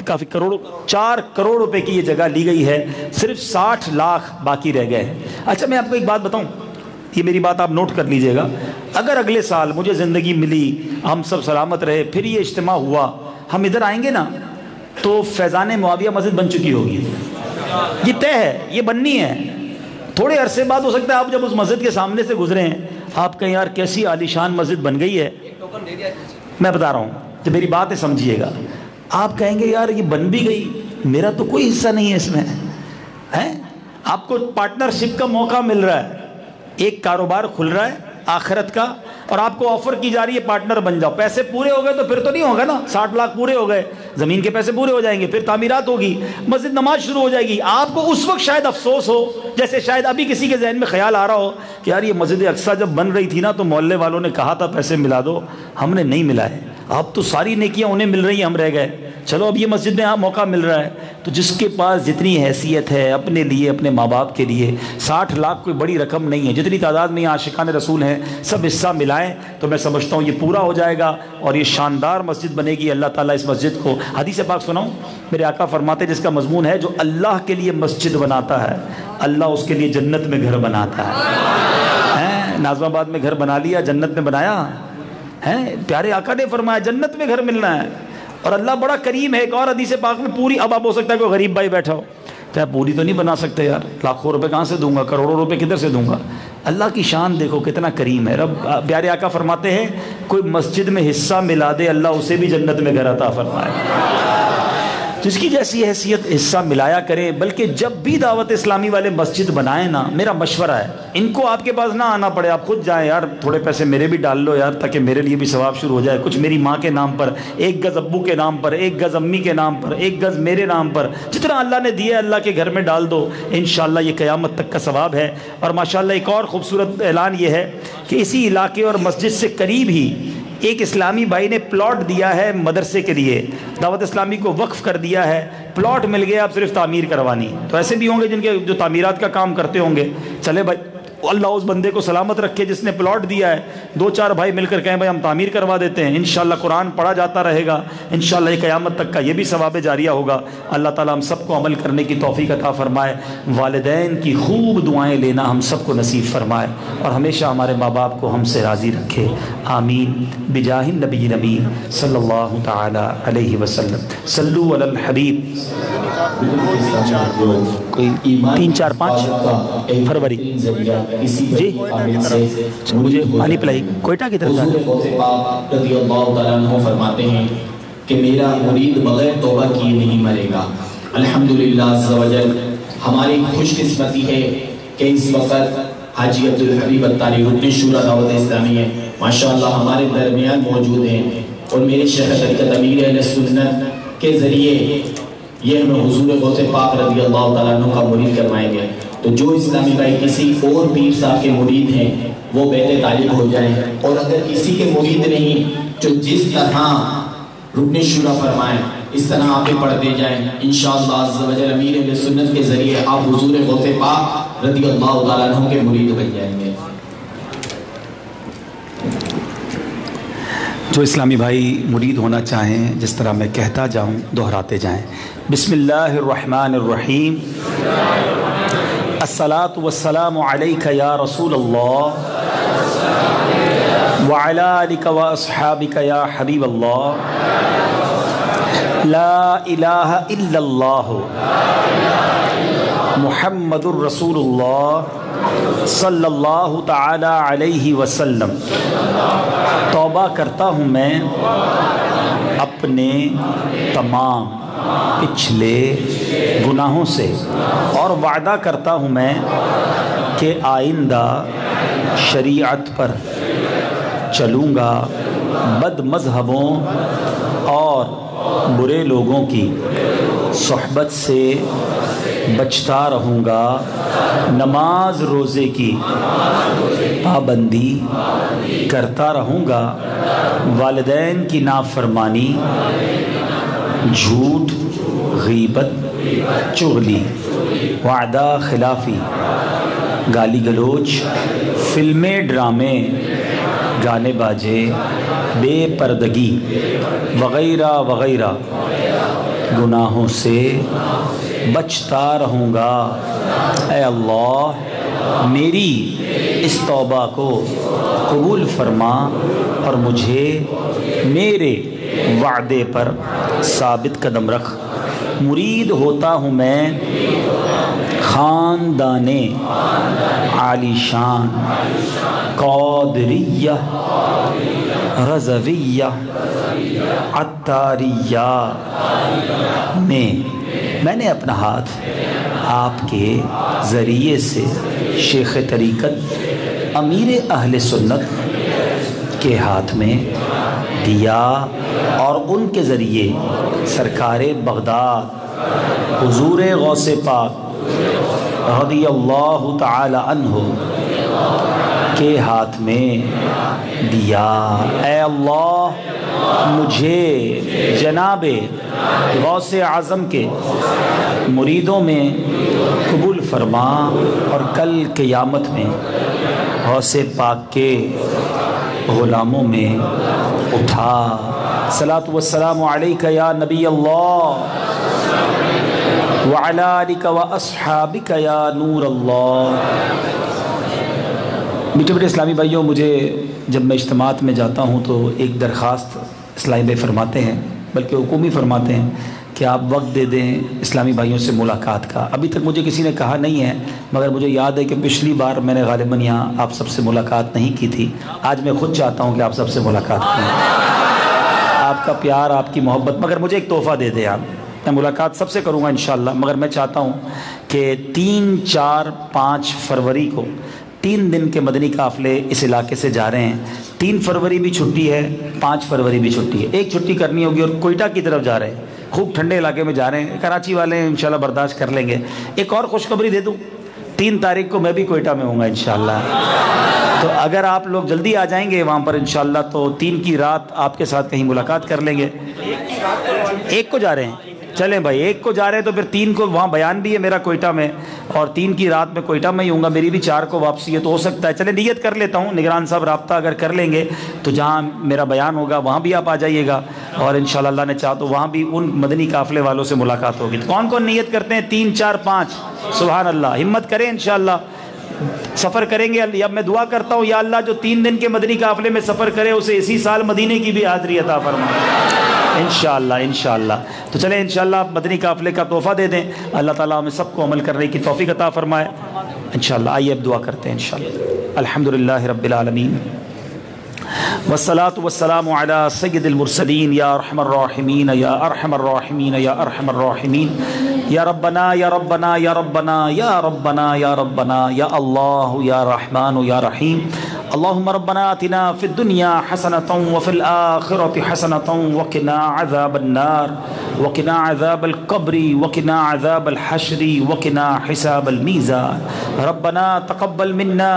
کافی 4 کروڑ روپے کی یہ جگہ لی گئی ہے, صرف 60 لاکھ باقی رہ گئے ہیں. اچھا میں آپ کو ایک بات بتاؤں, یہ میری بات آپ نوٹ کر لیجئے گا. اگر اگلے سال مجھے زندگی ملی, ہم سب سلامت رہے, پھر یہ اجتماع ہوا, ہم ادھر آئیں گے نا تو فیضان معاویہ مسجد بن چکی ہوگی. یہ طے ہے, یہ بننی ہے. تھوڑے عرصے بعد ہو سکتا ہے آپ جب اس مسجد کے سامنے سے گزرے ہیں آپ کہیں یار کیسی عالیشان مسجد بن گئی ہے. میں بتا رہا ہوں, جب میری بات ہے سمجھیے گا. آپ کہیں گے یار یہ بن بھی گئی, میرا تو کوئی حصہ نہیں ہے اس میں. آپ کو پارٹنرشپ کا موقع مل رہا ہے, ایک کاروبار کھل رہا ہے آخرت کا, اور آپ کو آفر کی جا رہی ہے پارٹنر بن جاؤ. پیسے پورے ہو گئے تو پھر تو نہیں ہوگا نا, 60 لاکھ پورے ہو گئے, زمین کے پیسے پورے ہو جائیں گے, پھر تعمیرات ہوگی, مسجد نماز شروع ہو جائے گی. آپ کو اس وقت شاید افسوس ہو, جیسے شاید ابھی کسی کے ذہن میں خیال آ رہا ہو کہ یار یہ مسجد اقصی جب بن رہی تھی نا تو محلے والوں نے کہا تھا پیسے ملا دو, ہم نے نہیں ملائے. اب تو ساری نیکیاں انہیں مل رہی ہیں, ہم رہ گئے. چلو اب یہ مسجد میں موقع مل رہا ہے, تو جس کے پاس جتنی حیثیت ہے اپنے لیے, اپنے ماں باپ کے لیے, 60 لاکھ کوئی بڑی رقم نہیں ہے. جتنی تعداد میں عاشقان رسول ہیں سب حصہ ملائیں تو میں سمجھتا ہوں یہ پورا ہو جائے گا اور یہ شاندار مسجد بنے گی. اللہ تعالیٰ اس مسجد کو, حدیث پاک سناؤں, میرے آقا فرماتے جس کا مضمون ہے جو اللہ کے لیے مسجد بناتا ہے اللہ اس کے لیے جنت میں گھر بناتا ہے. ناظم آباد میں گھر بنا لیا, جنت میں بنایا ہے. پیارے آقا نے فرمایا جنت میں گھر ملنا ہے, اور اللہ بڑا کریم ہے. ایک اور حدیث پاک میں پوری, اب ہو سکتا ہے کوئی غریب بھائی بیٹھا ہو, کیا پوری تو نہیں بنا سکتے یار, لاکھوں روپے کہاں سے دوں گا, کروڑوں روپے کدھر سے دوں گا. اللہ کی شان دیکھو کتنا کریم ہے رب. پیارے آقا فرماتے ہیں کوئی مسجد میں حصہ ملا دے اللہ اسے بھی جنت میں گھر عطا فرمائے. جس کی جیسی حیثیت حصہ ملایا کریں. بلکہ جب بھی دعوت اسلامی والے مسجد بنائیں نا, میرا مشورہ ہے ان کو آپ کے پاس نہ آنا پڑے, آپ خود جائیں, یار تھوڑے پیسے میرے بھی ڈال لو یار تاکہ میرے لیے بھی ثواب شروع ہو جائے. کچھ میری ماں کے نام پر, 1 گز ابو کے نام پر, 1 گز امی کے نام پر, 1 گز میرے نام پر, جتنا اللہ نے دیا اللہ کے گھر میں ڈال دو. انشاءاللہ یہ قیامت تک کا ثواب ہے. اور ماشاءاللہ ایک اور خوبصورت اعلان یہ ہے کہ اسی علاقے اور مسجد سے قریب ہی ایک اسلامی بھائی نے پلاٹ دیا ہے مدرسے کے لیے, دعوت اسلامی کو وقف کر دیا ہے. پلاٹ مل گیا, اب صرف تعمیر کروانی. تو ایسے بھی ہوں گے جن کے جو تعمیرات کا کام کرتے ہوں گے, چلے بھائی اللہ اس بندے کو سلامت رکھے جس نے پلاٹ دیا ہے، 2-4 بھائی مل کر کہیں بھائی ہم تعمیر کروا دیتے ہیں، انشاءاللہ قرآن پڑھا جاتا رہے گا، انشاءاللہ یہ قیامت تک کا یہ بھی ثواب جاریہ ہوگا۔ اللہ تعالیٰ ہم سب کو عمل کرنے کی توفیق عطا فرمائے، والدین کی خوب دعائیں لینا ہم سب کو نصیب فرمائے، اور ہمیشہ ہمارے ماں باپ کو ہم سے راضی رکھے، آمین بجاہ النبی الامین صلی اللہ تعالی علیہ وسلم۔ صلو علی الحبیب۔ کوئی 3-4-5 فروری جی مجھے پانی پلائی کوئٹہ کی طرف جانا۔ پاک رضی اللہ تعالیٰ عنہ فرماتے ہیں کہ میرا مرید بغیر توبہ کیے نہیں مرے گا۔ الحمدللہ عز و جل ہماری خوش قسمتی ہے کہ اس وقت حاجی عبدالحبیب اتاری رکن شورا دعوت اسلامی ہے ماشاءاللہ ہمارے درمیان موجود ہیں، اور میرے شیخ طریقت امیر اہل سنت کے ذریعے یہ ہمیں حضور غوث پاک رضی اللہ تعالیٰ عنہ کا مرید کروائیں گے۔ تو جو اسلامی بھائی کسی اور پیر صاحب کے مرید ہیں وہ بیت طالب ہو جائیں، اور اگر کسی کے مرید نہیں جو جس طرح رکن شورا فرمائیں اس طرح آپ پڑھتے جائیں، انشاءاللہ عز و جل امیر اہل سنت کے ذریعے آپ حضور غوث پاک رضی اللہ تعالیٰ عنہ کے مرید بن جائیں گے۔ جو اسلامی بھائی مرید ہونا چاہیں جس طرح میں کہتا جاؤں دہراتے جائیں۔ بسم اللہ الرحمن الرحیم، الصلاة والسلام علیک یا رسول اللہ وعلی آلک و اصحابک یا حبیب اللہ، لا الہ الا اللہ محمد الرسول اللہ صلی اللہ تعالی علیہ وسلم۔ توبہ کرتا ہوں میں اپنے تمام پچھلے گناہوں سے، اور وعدہ کرتا ہوں میں کہ آئندہ شریعت پر چلوں گا، بد مذہبوں اور برے لوگوں کی صحبت سے بچتا رہوں گا، نماز روزے کی پابندی کرتا رہوں گا، والدین کی نافرمانی، جھوٹ، غیبت، چغلی، وعدہ خلافی، گالی گلوچ، فلمیں، ڈرامے، گانے باجے، بے پردگی وغیرہ وغیرہ گناہوں سے بچتا رہوں گا۔ اے اللہ میری اس توبہ کو قبول فرما اور مجھے میرے وعدے پر ثابت قدم رکھ۔ مرید ہوتا ہوں میں خاندان عالی شان قادریہ رضویہ عطاریہ میں نے اپنا ہاتھ آپ کے ذریعے سے شیخ طریقت امیر اہل سنت کے ہاتھ میں دیا، اور ان کے ذریعے سرکار بغداد حضور غوث پاک رضی اللہ تعالی عنہ کے ہاتھ میں دیا۔ اے اللہ مجھے جناب غوث اعظم کے مریدوں میں قبول فرما، اور کل قیامت میں غوث پاک کے غلاموں میں اٹھا۔ صلاۃ والسلام علیک یا نبی اللہ وعلی آلک و اصحابک یا نور اللہ۔ میٹھے میٹھے اسلامی بھائیوں، مجھے جب میں اجتماعات میں جاتا ہوں تو ایک درخواست اسلامی بھائی فرماتے ہیں، بلکہ حکومی فرماتے ہیں کہ آپ وقت دے دیں اسلامی بھائیوں سے ملاقات کا۔ ابھی تک مجھے کسی نے کہا نہیں ہے، مگر مجھے یاد ہے کہ پچھلی بار میں نے غالباً یہاں آپ سب سے ملاقات نہیں کی تھی۔ آج میں خود چاہتا ہوں کہ آپ سب سے ملاقات کریں، آپ کا پیار، آپ کی محبت، مگر مجھے ایک تحفہ دے دیں آپ۔ میں ملاقات سب سے کروں گا انشاءاللہ، مگر میں چاہتا ہوں کہ 3، 4، 5 فروری کو 3 دن کے مدنی قافلے اس علاقے سے جا رہے ہیں۔ 3 فروری بھی چھٹی ہے، 5 فروری بھی چھٹی ہے، ایک چھٹی کرنی ہوگی، اور کوئٹہ کی طرف جا رہے ہیں، خوب ٹھنڈے علاقے میں جا رہے ہیں۔ کراچی والے انشاءاللہ برداشت کر لیں گے۔ ایک اور خوشخبری دے دوں، 3 تاریخ کو میں بھی کوئٹہ میں ہوں گا انشاءاللہ، تو اگر آپ لوگ جلدی آ جائیں گے وہاں پر انشاءاللہ تو 3 کی رات آپ کے ساتھ کہیں ملاقات کر لیں گے۔ 1 کو جا رہے ہیں، چلیں بھائی، ایک کو جا رہے تو پھر 3 کو، وہاں بیان بھی ہے میرا کوئٹہ میں، اور 3 کی رات میں کوئٹہ میں ہی ہوں گا، میری بھی 4 کو واپسی ہے، تو ہو سکتا ہے چلیں نیت کر لیتا ہوں، نگران صاحب رابطہ اگر کر لیں گے تو جہاں میرا بیان ہوگا وہاں بھی آپ آ جائیے گا، اور انشاءاللہ اللہ نے چاہا تو وہاں بھی ان مدنی قافلے والوں سے ملاقات ہوگی۔ تو کون کون نیت کرتے ہیں؟ 3 4 5، سبحان اللہ، ہمت کریں انشاءاللہ سفر کریں گے۔ اب میں دعا کرتا ہوں یا اللہ جو 3 دن کے مدنی قافلے میں سفر کرے اسے اسی سال مدینے کی بھی حاضری عطا فرما انشاءاللہ انشاءاللہ۔ تو چلیں انشاءاللہ آپ مدنی قافلے کا تحفہ دے دیں، اللہ تعالیٰ ہمیں سب کو عمل کرنے کی توفیق عطا فرمائے انشاءاللہ۔ آئیے اب دعا کرتے ہیں انشاءاللہ۔ الحمدللہ رب العالمین والصلاة والسلام على سید المرسلین یا ارحم الراحمین یا ارحم الراحمین یا ارحم الراحمین یا ربنا یا ربنا یا ربنا یا ربنا یا ربنا یا اللہ یا رحمان یا رحیم۔ اللہم ربنا آتنا فی الدنیا حسنة وفی الآخرة حسنة وقنا عذاب النار وقنا عذاب القبر وقنا عذاب الحشر وقنا حساب المیزان۔ ربنا تقبل منا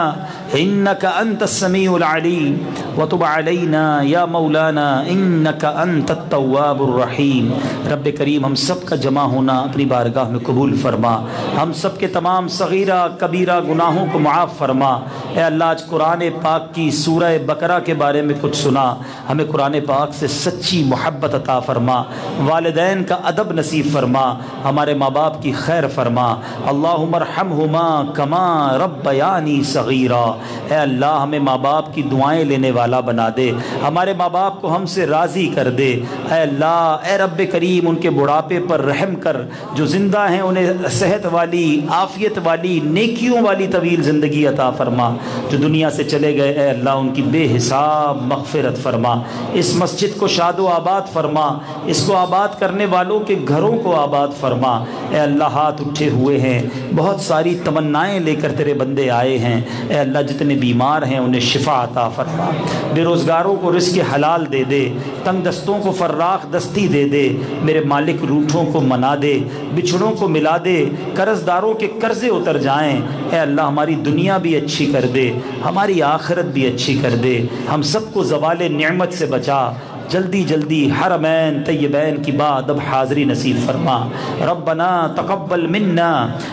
انك انت السمیع العلیم وتب علینا یا مولانا انك انت التواب الرحیم۔ رب کریم ہم سب کا جمع ہونا اپنی بارگاہ میں قبول فرما، ہم سب کے تمام صغیرہ کبیرہ گناہوں کو معاف فرما۔ اے اللہ آج قرآن پاک کی سورہ بقرہ کے بارے میں کچھ سنا، ہمیں قرآن پاک سے سچی محبت عطا فرما، والدین کا ادب نصیب فرما، ہمارے ماں باپ کی خیر فرما۔ اللہم ارحمہما کما ربیانی صغیرا۔ اے اللہ ہمیں ماں باپ کی دعائیں لینے والا بنا دے، ہمارے ماں باپ کو ہم سے راضی کر دے۔ اے اللہ اے رب کریم ان کے بڑھاپے پر رحم کر، جو زندہ ہیں انہیں صحت والی، عافیت والی، نیکیوں والی طویل زندگی عطا فرما۔ جو دنیا سے چلے گئے اے اللہ ان کی بے حساب مغفرت فرما۔ اس مسجد کو شاد و آباد فرما، اس کو آباد کرنے والوں کے گھروں کو آباد فرما۔ اے اللہ ہاتھ اٹھے ہوئے ہیں، بہت ساری تمنائیں لے کر تیرے بندے آئے ہیں، اے اللہ جتنے بیمار ہیں انہیں شفا عطا فرما، بے روزگاروں کو رزق حلال دے دے، تنگ دستوں کو فراخ دستی دے دے، میرے مالک روٹھوں کو منا دے، بچھڑوں کو ملا دے، قرض داروں کے قرضے اتر جائیں۔ اے اللہ ہماری دنیا بھی اچھی کر دے، ہماری آخرت بھی اچھی کر دے، ہم سب کو زوال نعمت سے بچا، جلدی جلدی حرمین طیبین کی بعد اب حاضری نصیب فرما۔ ربنا تقبل منا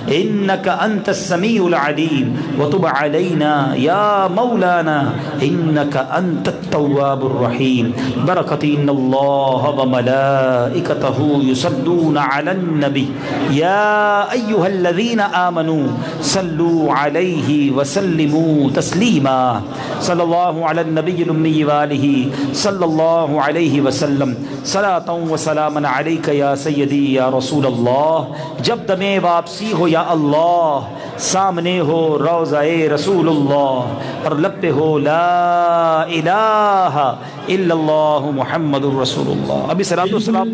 انك انت السمیع العلیم وتب علینا یا مولانا انك انت التواب الرحیم۔ برکت ان اللہ وملائکتہ یصلون علی النبی یا ایہا الذین آمنوا صلوا علیہ وسلموا تسلیما۔ صلی اللہ علی النبی الامی وآلہ صلی اللہ علیہ وسلم۔ صلاۃ و سلاما علیک یا سیدی یا رسول اللہ۔ جب دم واپسی ہو یا اللہ، سامنے ہو روضہ رسول اللہ، اور لب پہ ہو لا الہ الا اللہ محمد الرسول اللہ۔ ابھی صلاۃ و سلام